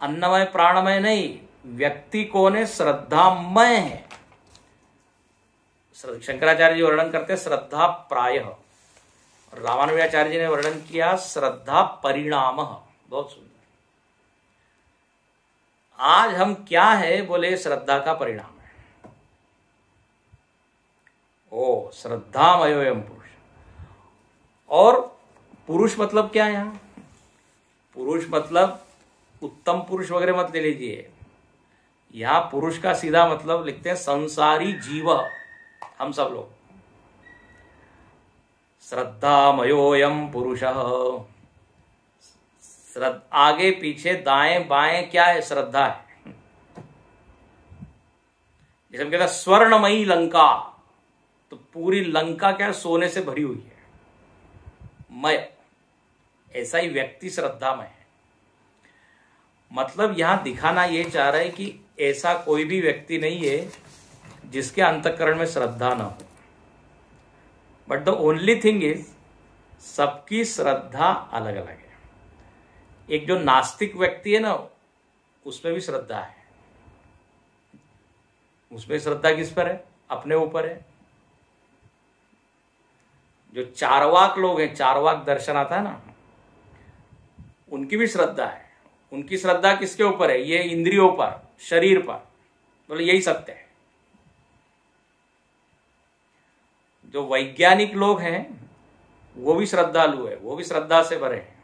[SPEAKER 1] अन्नमय प्राणमय नहीं, व्यक्ति कौन है? श्रद्धामय है। शंकराचार्य जी वर्णन करते हैं श्रद्धा प्रायः, रामानुजाचार्य जी ने वर्णन किया श्रद्धा परिणाम। बहुत सुंदर। आज हम क्या है? बोले श्रद्धा का परिणाम है। ओ श्रद्धामयोयम पुरुष। और पुरुष मतलब क्या है यहां? पुरुष मतलब उत्तम पुरुष वगैरह मत ले लीजिए। यहां पुरुष का सीधा मतलब लिखते हैं संसारी जीव, हम सब लोग। श्रद्धामयोयम पुरुषः, आगे पीछे दाएं बाएं क्या है? श्रद्धा है। जैसे हम कहते हैं स्वर्णमयी लंका, तो पूरी लंका क्या है? सोने से भरी हुई है, मय। ऐसा ही व्यक्ति श्रद्धामय है। मतलब यहां दिखाना यह चाह रहा है कि ऐसा कोई भी व्यक्ति नहीं है जिसके अंतःकरण में श्रद्धा ना हो। But the only thing is, सबकी श्रद्धा अलग अलग है। एक जो नास्तिक व्यक्ति है ना, उसमें भी श्रद्धा है। उसमें श्रद्धा किस पर है? अपने ऊपर है। जो चारवाक लोग हैं, चारवाक दर्शन आता है ना, उनकी भी श्रद्धा है। उनकी श्रद्धा किसके ऊपर है? ये इंद्रियों पर, शरीर पर। बोले यही सत्य है। जो वैज्ञानिक लोग हैं वो भी श्रद्धालु है, वो भी श्रद्धा से भरे हैं।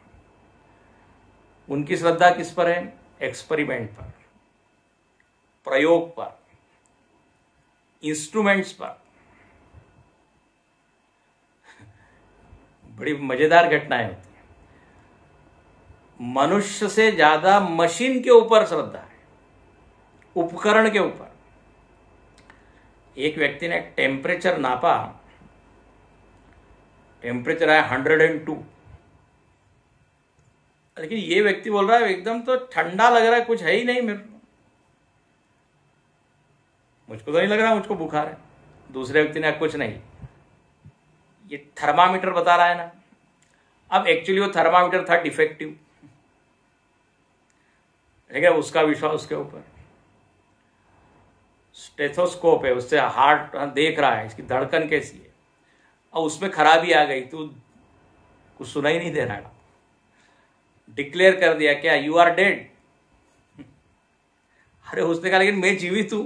[SPEAKER 1] उनकी श्रद्धा किस पर है? एक्सपेरिमेंट पर, प्रयोग पर, इंस्ट्रूमेंट्स पर। बड़ी मजेदार घटनाएं होती है। मनुष्य से ज्यादा मशीन के ऊपर श्रद्धा है, उपकरण के ऊपर। एक व्यक्ति ने टेम्परेचर नापा, टेम्परेचर आया 102, लेकिन ये व्यक्ति बोल रहा है एकदम तो ठंडा लग रहा है, कुछ है ही नहीं मेरे को, मुझको तो नहीं लग रहा मुझको बुखार है। दूसरे व्यक्ति ने कुछ नहीं, ये थर्मामीटर बता रहा है ना। अब एक्चुअली वो थर्मामीटर था डिफेक्टिव, लेकिन उसका विश्वास उसके ऊपर। स्टेथोस्कोप है, उससे हार्ट देख रहा है, इसकी धड़कन कैसी है, और उसमें खराबी आ गई तो कुछ सुना ही नहीं दे रहा है। डिक्लेयर कर दिया क्या? You are dead. अरे उसने कहा लेकिन मैं जीवित हूं।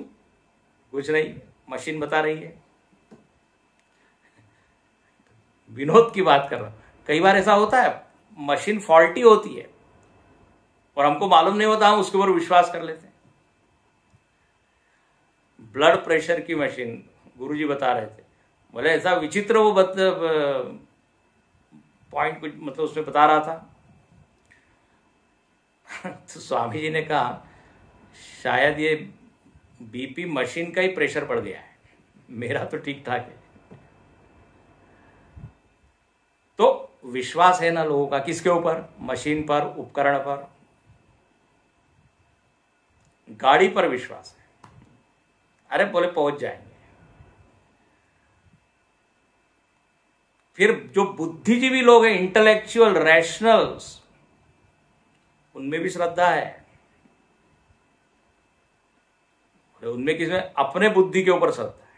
[SPEAKER 1] कुछ नहीं, मशीन बता रही है। विनोद की बात कर रहा हूं। कई बार ऐसा होता है, मशीन फॉल्टी होती है और हमको मालूम नहीं होता, हम उसके ऊपर विश्वास कर लेते हैं। ब्लड प्रेशर की मशीन गुरुजी बता रहे थे, बोले ऐसा विचित्र वो पॉइंट कुछ मतलब उसमें बता रहा था। तो स्वामी जी ने कहा शायद ये बीपी मशीन का ही प्रेशर बढ़ गया है, मेरा तो ठीक ठाक है। तो विश्वास है ना लोगों का, किसके ऊपर? मशीन पर, उपकरण पर, गाड़ी पर विश्वास है। अरे बोले पहुंच जाएंगे। फिर जो बुद्धिजीवी लोग हैं, इंटेलेक्चुअल रैशनल्स, उनमें भी श्रद्धा है। उनमें किसमें? अपने बुद्धि के ऊपर श्रद्धा है।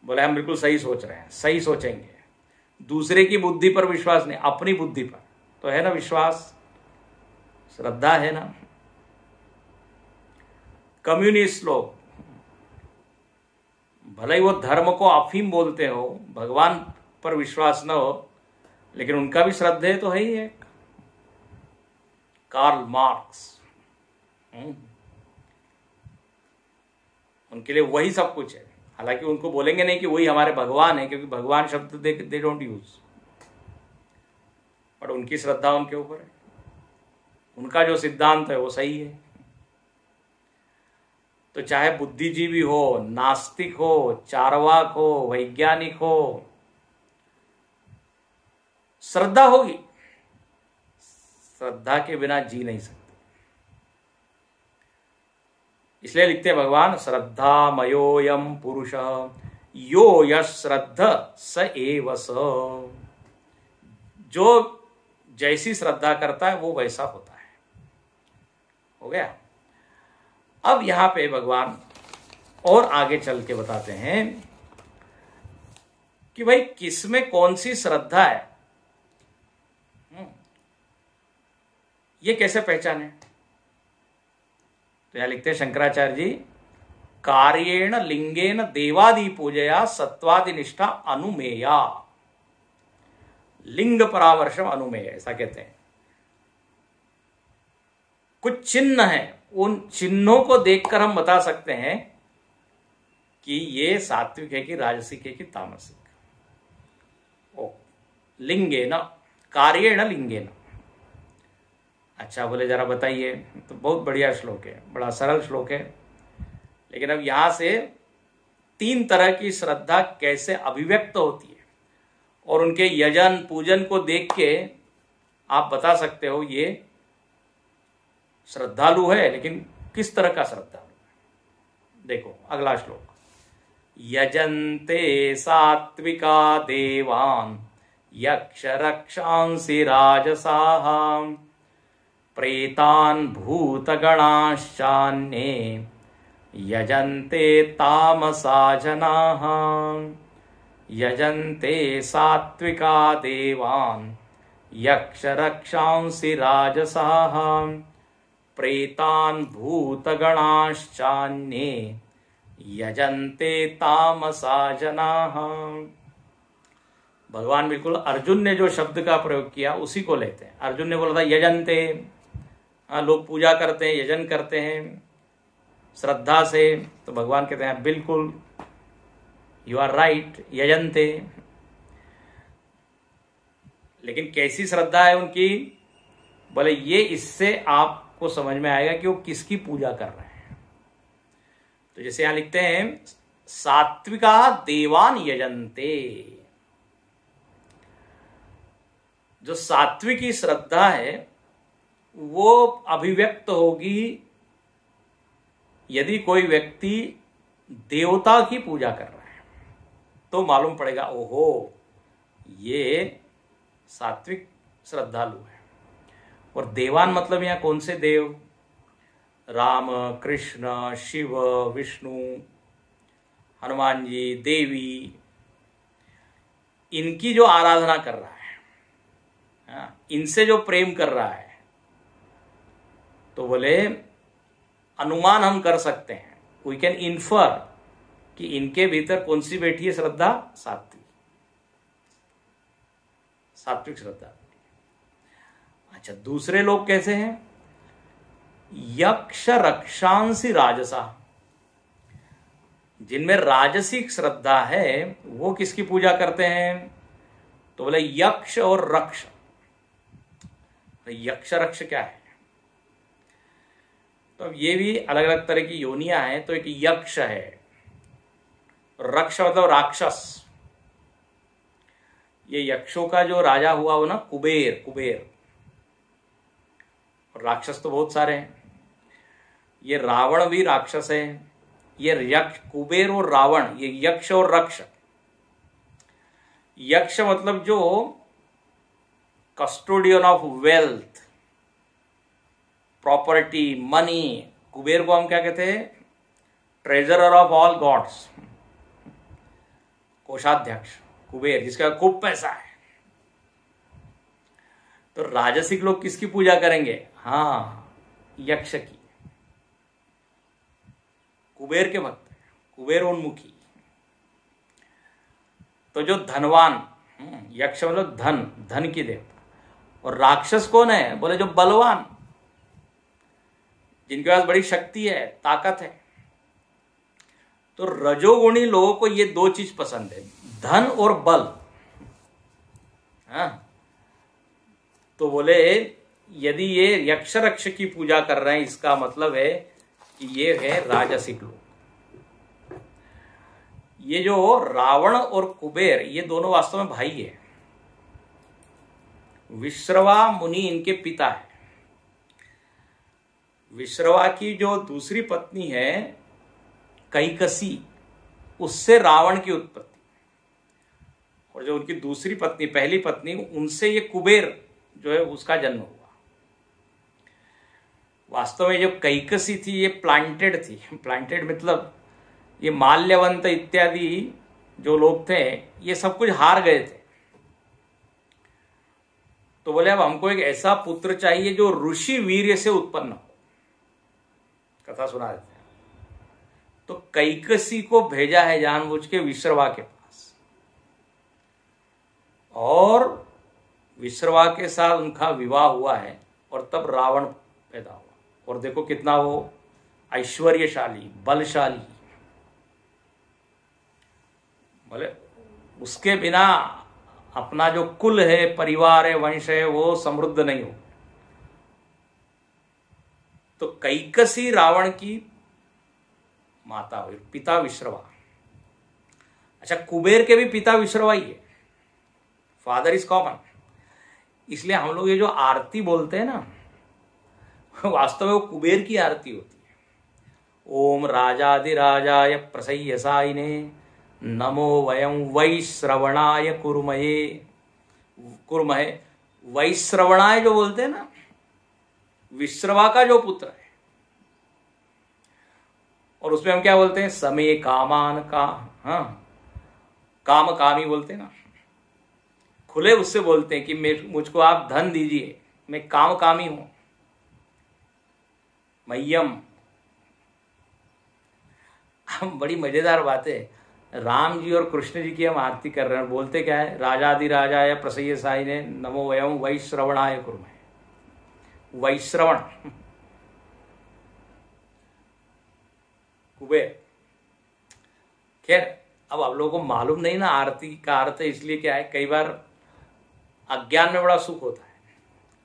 [SPEAKER 1] बोले हम बिल्कुल सही सोच रहे हैं, सही सोचेंगे, दूसरे की बुद्धि पर विश्वास नहीं, अपनी बुद्धि पर तो है ना विश्वास, श्रद्धा है ना। कम्युनिस्ट लोग भले ही वो धर्म को अफीम बोलते हो, भगवान पर विश्वास न हो, लेकिन उनका भी श्रद्धेय तो है ही है। कार्ल मार्क्स, उनके लिए वही सब कुछ है। हालांकि उनको बोलेंगे नहीं कि वही हमारे भगवान है, क्योंकि भगवान शब्द दे डोंट यूज, पर उनकी श्रद्धा उनके ऊपर है, उनका जो सिद्धांत है वो सही है। तो चाहे बुद्धिजीवी हो, नास्तिक हो, चार्वाक हो, वैज्ञानिक हो, श्रद्धा होगी, श्रद्धा के बिना जी नहीं सकते। इसलिए लिखते हैं भगवान, श्रद्धा मयोयम पुरुष यो यश्रद्ध स एव स। जो जैसी श्रद्धा करता है वो वैसा होता है। हो गया। अब यहां पे भगवान और आगे चल के बताते हैं कि भाई किसमें कौन सी श्रद्धा है, ये कैसे पहचाने। तो यहां लिखते हैं शंकराचार्य जी, कार्येण लिंगेन देवादि पूजया सत्वादि निष्ठा अनुमेया। लिंग परामर्शम अनुमेय, ऐसा कहते हैं। कुछ चिन्ह है, उन चिन्हों को देखकर हम बता सकते हैं कि ये सात्विक है कि राजसिक है कि तामसिक। ओ लिंगेन, कार्येण लिंगेन। अच्छा बोले जरा बताइए। तो बहुत बढ़िया श्लोक है, बड़ा सरल श्लोक है, लेकिन अब यहां से 3 तरह की श्रद्धा कैसे अभिव्यक्त होती है और उनके यजन पूजन को देख के आप बता सकते हो ये श्रद्धालु है, लेकिन किस तरह का श्रद्धालु है। देखो अगला श्लोक, यजन्ते सात्विका देवान् यक्ष रक्षांसि राजसाः प्रेतान् भूतगणाश्चान्ये यजन्ते तामसा जनाः। यजन्ते सात्विका देवान् यक्ष रक्षांसि राजसाः प्रेतान् भूतगणाश्चान्ये यजन्ते तामसा जनाः। भगवान बिल्कुल अर्जुन ने जो शब्द का प्रयोग किया उसी को लेते हैं। अर्जुन ने बोला था यजन्ते, लोग पूजा करते हैं, यजन करते हैं श्रद्धा से, तो भगवान कहते हैं बिल्कुल यू आर राइट, यजन्ते। लेकिन कैसी श्रद्धा है उनकी, बोले ये इससे आपको समझ में आएगा कि वो किसकी पूजा कर रहे हैं। तो जैसे यहां लिखते हैं, सात्विका देवान यजन्ते। जो सात्विकी श्रद्धा है वो अभिव्यक्त होगी यदि कोई व्यक्ति देवता की पूजा कर रहा है, तो मालूम पड़ेगा ओहो ये सात्विक श्रद्धालु है। और देवान मतलब यहां कौन से देव, राम, कृष्ण, शिव, विष्णु, हनुमान जी, देवी, इनकी जो आराधना कर रहा है, इनसे जो प्रेम कर रहा है, तो बोले अनुमान हम कर सकते हैं, वी कैन इन्फर कि इनके भीतर कौन सी बैठी है श्रद्धा, सात्विक श्रद्धा। अच्छा दूसरे लोग कैसे हैं, यक्ष रक्षांसि राजसा। जिनमें राजसिक श्रद्धा है वो किसकी पूजा करते हैं, तो बोले यक्ष और रक्ष। यक्ष रक्ष क्या है, तो अब ये भी अलग अलग तरह की योनियां हैं। तो एक यक्ष है, रक्ष मतलब राक्षस। ये यक्षों का जो राजा हुआ वो ना कुबेर, और राक्षस तो बहुत सारे हैं। ये रावण भी राक्षस है। ये यक्ष, कुबेर और रावण, ये यक्ष और रक्ष। यक्ष मतलब जो custodian of wealth, property, money. Kuber को हम क्या कहते हैं, ट्रेजरर ऑफ ऑल गॉड्स। कोषाध्यक्ष कुबेर, जिसका खूब पैसा है। तो राजसिक लोग किसकी पूजा करेंगे? हाँ, यक्ष की। कुबेर के भक्त, कुबेरोन्मुखी। तो जो धनवान, यक्ष मतलब धन, धन की देवता। और राक्षस कौन है? बोले जो बलवान, जिनके पास बड़ी शक्ति है, ताकत है। तो रजोगुणी लोगों को ये दो चीज पसंद है, धन और बल। हाँ, तो बोले यदि ये यक्ष रक्ष की पूजा कर रहे हैं, इसका मतलब है कि ये है राजसिक लोग। ये जो रावण और कुबेर, ये दोनों वास्तव में भाई है। विश्रवा मुनि इनके पिता है। विश्रवा की जो दूसरी पत्नी है कैकसी, उससे रावण की उत्पत्ति। और जो उनकी दूसरी पत्नी, पहली पत्नी, उनसे ये कुबेर जो है उसका जन्म हुआ। वास्तव में जो कैकसी थी ये प्लांटेड थी। प्लांटेड मतलब ये माल्यवंत इत्यादि जो लोग थे, ये सब कुछ हार गए थे। तो बोले अब हमको एक ऐसा पुत्र चाहिए जो ऋषि वीर्य से उत्पन्न हो। कथा सुना देते हैं। तो कैकसी को भेजा है जानबूझ के विश्रवा के पास, और विश्रवा के साथ उनका विवाह हुआ है, और तब रावण पैदा हुआ। और देखो कितना वो ऐश्वर्यशाली, बलशाली। बोले उसके बिना अपना जो कुल है, परिवार है, वंश है, वो समृद्ध नहीं हो। तो कैकसी रावण की माता हुई, पिता विश्रवा। अच्छा, कुबेर के भी पिता विश्रवा ही है, फादर इज कॉमन। इसलिए हम लोग ये जो आरती बोलते हैं ना, वास्तव में वो कुबेर की आरती होती है। ओम राजाधिराजाय प्रसय्यसायिने नमो वयं वैश्रवणाय कुर्महे। वैश्रवणाय जो बोलते हैं ना, विश्रवा का जो पुत्र है। और उसमें हम क्या बोलते हैं? समे कामान का, हाँ, काम कामी बोलते हैं ना, खुले उससे बोलते हैं कि मुझको आप धन दीजिए, मैं काम कामी हूं। मह्यम। हम बड़ी मजेदार बात है, राम जी और कृष्ण जी की हम आरती कर रहे हैं, बोलते क्या है? राजाधिराजाय प्रसय्यसायिने नमो वयं वैश्रवणाय कुर्महे। वैश्रवण कुबेर। खैर, अब आप लोगों को मालूम नहीं ना आरती का अर्थ, इसलिए क्या है, कई बार अज्ञान में बड़ा सुख होता है।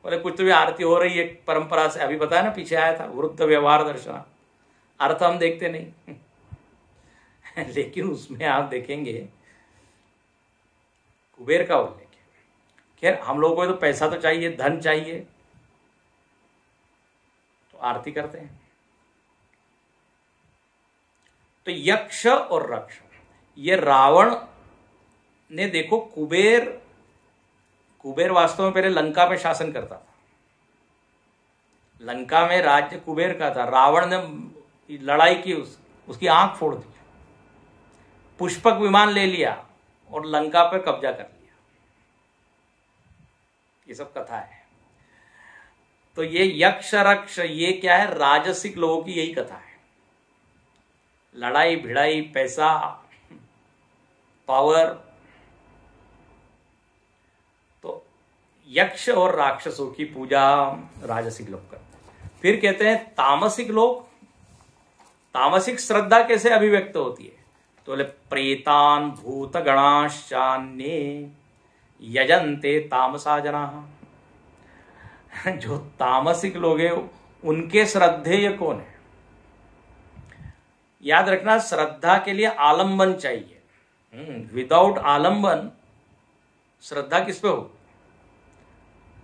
[SPEAKER 1] बोले कुछ तो भी आरती हो रही है परंपरा से, अभी बताया ना, पीछे आया था वृत्त व्यवहार दर्शन, अर्थ हम देखते नहीं। लेकिन उसमें आप देखेंगे कुबेर का उल्लेख है। खैर, हम लोगों को तो पैसा तो चाहिए, धन चाहिए, तो आरती करते हैं। तो यक्ष और रक्ष, ये रावण ने देखो, कुबेर वास्तव में पहले लंका में शासन करता था। लंका में राज्य कुबेर का था। रावण ने लड़ाई की, उसकी आंख फोड़ दी, पुष्पक विमान ले लिया और लंका पर कब्जा कर लिया। ये सब कथा है। तो ये यक्ष रक्ष, ये क्या है? राजसिक लोगों की यही कथा है। लड़ाई भिड़ाई, पैसा, पावर। तो यक्ष और राक्षसों की पूजा राजसिक लोग करते हैं। फिर कहते हैं तामसिक लोग। तामसिक श्रद्धा कैसे अभिव्यक्त होती है? तो बोले प्रेतान भूत गणाश्चान्ये यजन्ते तामसा जनाः। जो तामसिक लोग हैं उनके श्रद्धेय कौन है? याद रखना, श्रद्धा के लिए आलंबन चाहिए। विदाउट आलंबन श्रद्धा किस पे हो?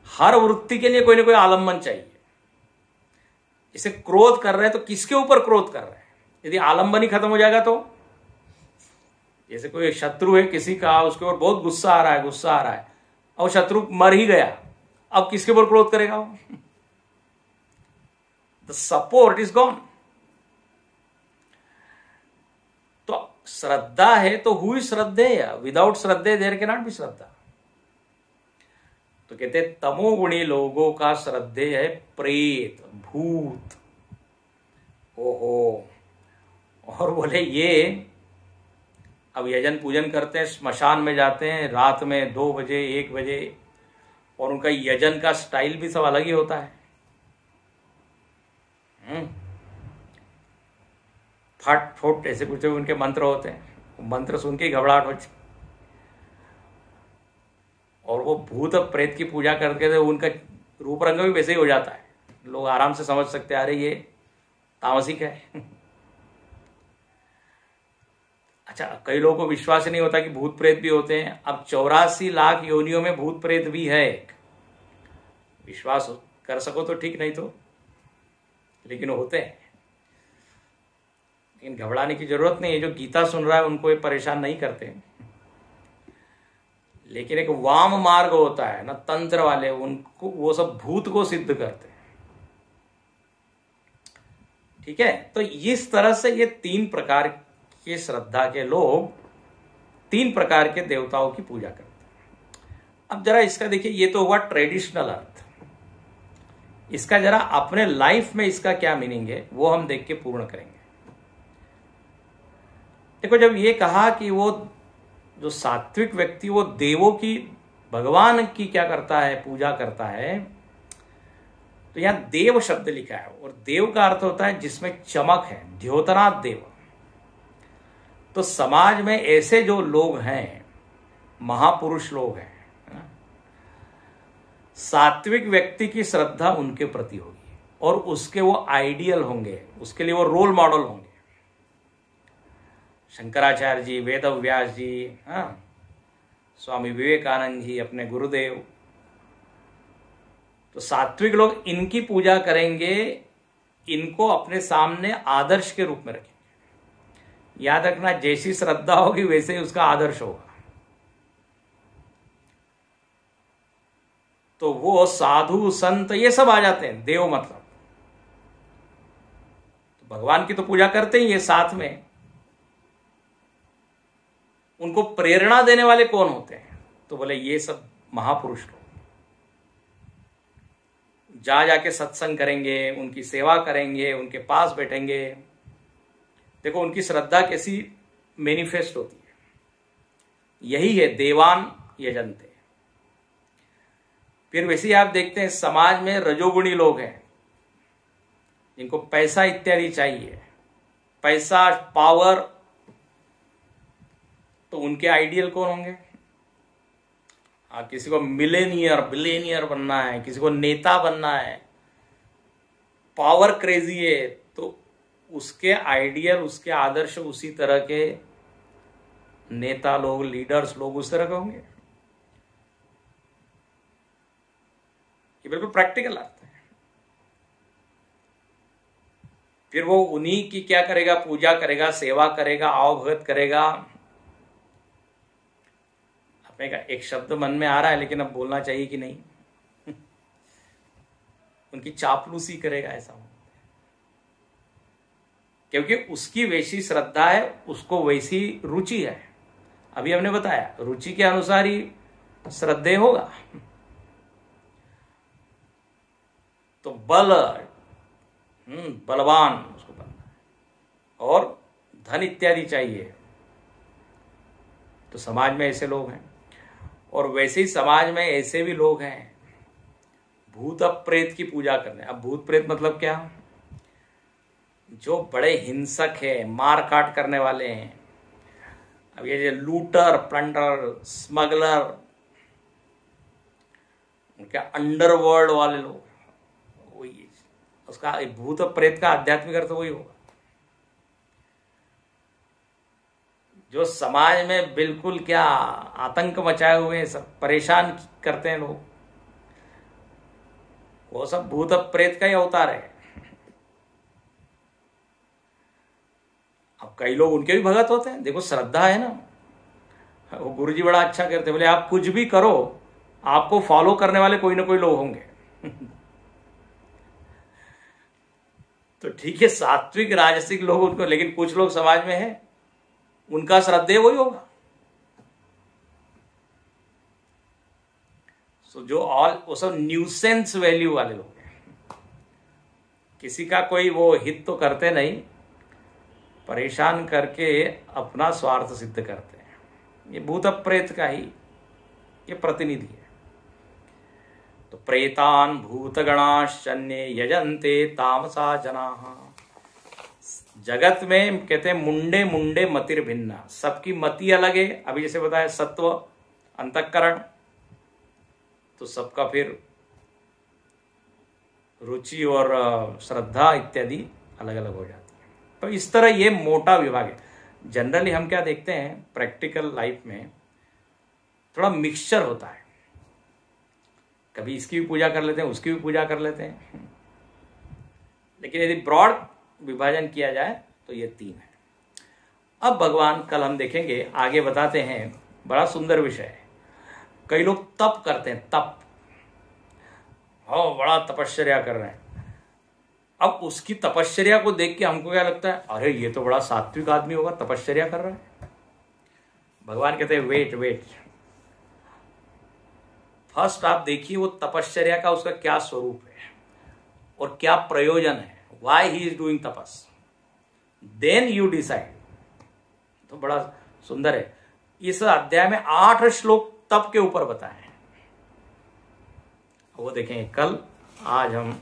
[SPEAKER 1] हर वृत्ति के लिए कोई ना कोई आलंबन चाहिए। इसे क्रोध कर रहे हैं तो किसके ऊपर क्रोध कर रहे हैं? यदि आलंबन ही खत्म हो जाएगा तो, जैसे कोई शत्रु है किसी का, उसके ऊपर बहुत गुस्सा आ रहा है और शत्रु मर ही गया, अब किसके ऊपर क्रोध करेगा वो? The support is gone. तो
[SPEAKER 2] श्रद्धा है तो हुई श्रद्धेय, without shraddhe there can not be shraddha. तो कहते तमोगुणी लोगों का श्रद्धेय है प्रेत, भूत। ओहो, और बोले ये अब यजन पूजन करते हैं, स्मशान में जाते हैं रात में 2 बजे 1 बजे, और उनका यजन का स्टाइल भी सब अलग ही होता है। फट फुट ऐसे कुछ उनके मंत्र होते हैं, मंत्र सुन के घबराहट होती, और वो भूत प्रेत की पूजा करके तो उनका रूप रंग भी वैसे ही हो जाता है। लोग आराम से समझ सकते हैं, अरे ये तामसिक है। अच्छा, कई लोगों को विश्वास ही नहीं होता कि भूत प्रेत भी होते हैं। अब 84 लाख योनियों में भूत प्रेत भी है। विश्वास कर सको तो ठीक, नहीं तो लेकिन होते हैं। लेकिन घबराने की जरूरत नहीं है। जो गीता सुन रहा है उनको ये परेशान नहीं करते। लेकिन एक वाम मार्ग होता है ना, तंत्र वाले, उनको वो सब भूत को सिद्ध करते हैं। ठीक है, तो इस तरह से ये 3 प्रकार के श्रद्धा के लोग 3 प्रकार के देवताओं की पूजा करते हैं। अब जरा इसका देखिए, ये तो हुआ ट्रेडिशनल अर्थ। इसका जरा अपने लाइफ में इसका क्या मीनिंग है वो हम देख के पूर्ण करेंगे। देखो, जब ये कहा कि वो जो सात्विक व्यक्ति वो देवों की, भगवान की क्या करता है, पूजा करता है, तो यहां देव शब्द लिखा है, और देव का अर्थ होता है जिसमें चमक है, द्योतनाथ देव। तो समाज में ऐसे जो लोग हैं, महापुरुष लोग हैं, सात्विक व्यक्ति की श्रद्धा उनके प्रति होगी, और उसके वो आइडियल होंगे, उसके लिए वो रोल मॉडल होंगे। शंकराचार्य जी, वेद व्यास जी, स्वामी विवेकानंद जी, अपने गुरुदेव। तो सात्विक लोग इनकी पूजा करेंगे, इनको अपने सामने आदर्श के रूप में रखेंगे। याद रखना, जैसी श्रद्धा होगी वैसे ही उसका आदर्श होगा। तो वो साधु संत ये सब आ जाते हैं। देव मतलब तो भगवान की तो पूजा करते ही है, साथ में उनको प्रेरणा देने वाले कौन होते हैं, तो बोले ये सब महापुरुष लोग। जा जाके सत्संग करेंगे, उनकी सेवा करेंगे, उनके पास बैठेंगे। देखो उनकी श्रद्धा कैसी मैनिफेस्ट होती है। यही है देवान यजन्ते। फिर वैसे ही आप देखते हैं समाज में रजोगुणी लोग हैं, जिनको पैसा इत्यादि चाहिए, पैसा, पावर। तो उनके आइडियल कौन होंगे? किसी को मिलेनियर, बिलियनियर बनना है, किसी को नेता बनना है, पावर क्रेजी है, तो उसके आइडियल, उसके आदर्श उसी तरह के नेता लोग, लीडर्स लोग उस तरह के होंगे। ये बिल्कुल प्रैक्टिकल अर्थ है। फिर वो उन्हीं की क्या करेगा, पूजा करेगा, सेवा करेगा, आवभगत करेगा। अपने का एक शब्द मन में आ रहा है लेकिन अब बोलना चाहिए कि नहीं। उनकी चापलूसी करेगा, ऐसा हो, क्योंकि उसकी वैसी श्रद्धा है, उसको वैसी रुचि है। अभी हमने बताया रुचि के अनुसार ही श्रद्धेय होगा। तो बलवान उसको बनना है, और धन इत्यादि चाहिए। तो समाज में ऐसे लोग हैं, और वैसे ही समाज में ऐसे भी लोग हैं भूत प्रेत की पूजा करने। अब भूत प्रेत मतलब क्या? जो बड़े हिंसक है, मार काट करने वाले हैं। अब ये जो लूटर, प्लंडर, स्मगलर, उनके अंडरवर्ल्ड वाले लोग, वही उसका भूत प्रेत का आध्यात्मिक अर्थ वही होगा। जो समाज में बिल्कुल क्या आतंक मचाए हुए, सब परेशान करते हैं लोग, वो सब भूत प्रेत का ही अवतार है। अब कई लोग उनके भी भगत होते हैं। देखो श्रद्धा है ना, वो गुरुजी बड़ा अच्छा करते, बोले आप कुछ भी करो, आपको फॉलो करने वाले कोई ना कोई लोग होंगे। तो ठीक है, सात्विक राजसिक लोग उनको, लेकिन कुछ लोग समाज में है
[SPEAKER 1] उनका श्रद्धेय वही होगा। सो जो ऑल वो सब न्यूसेंस वैल्यू वाले लोग हैं, किसी का कोई वो हित तो करते नहीं, परेशान करके अपना स्वार्थ सिद्ध करते हैं। ये भूत प्रेत का ही ये प्रतिनिधि है। तो प्रेतान भूतगणाश्चन्ये यजन्ते तामसा जनाः। जगत में कहते हैं मुंडे मुंडे मतिर भिन्ना, सबकी मति अलग है। अभी जैसे बताया सत्व अंतःकरण, तो सबका फिर रुचि और श्रद्धा इत्यादि अलग अलग हो जाती है। तो इस तरह ये मोटा विभाग है। जनरली हम क्या देखते हैं प्रैक्टिकल लाइफ में, थोड़ा मिक्सचर होता है, कभी इसकी भी पूजा कर लेते हैं, उसकी भी पूजा कर लेते हैं। लेकिन यदि ब्रॉड विभाजन किया जाए तो ये 3 है। अब भगवान कल हम देखेंगे, आगे बताते हैं, बड़ा सुंदर विषय है। कई लोग तप करते हैं, तप, बड़ा तपश्चर्या कर रहे हैं। अब उसकी तपश्चर्या को देख के हमको क्या लगता है, अरे ये तो बड़ा सात्विक आदमी होगा, तपश्चर्या कर रहा है। भगवान कहते हैं वेट, फर्स्ट आप देखिए वो तपश्चर्या का उसका क्या स्वरूप है और क्या प्रयोजन है, why he is doing tapas, then you decide. तो बड़ा सुंदर है। इस अध्याय में 8 श्लोक तप के ऊपर बताए हैं, वो देखेंगे कल। आज हम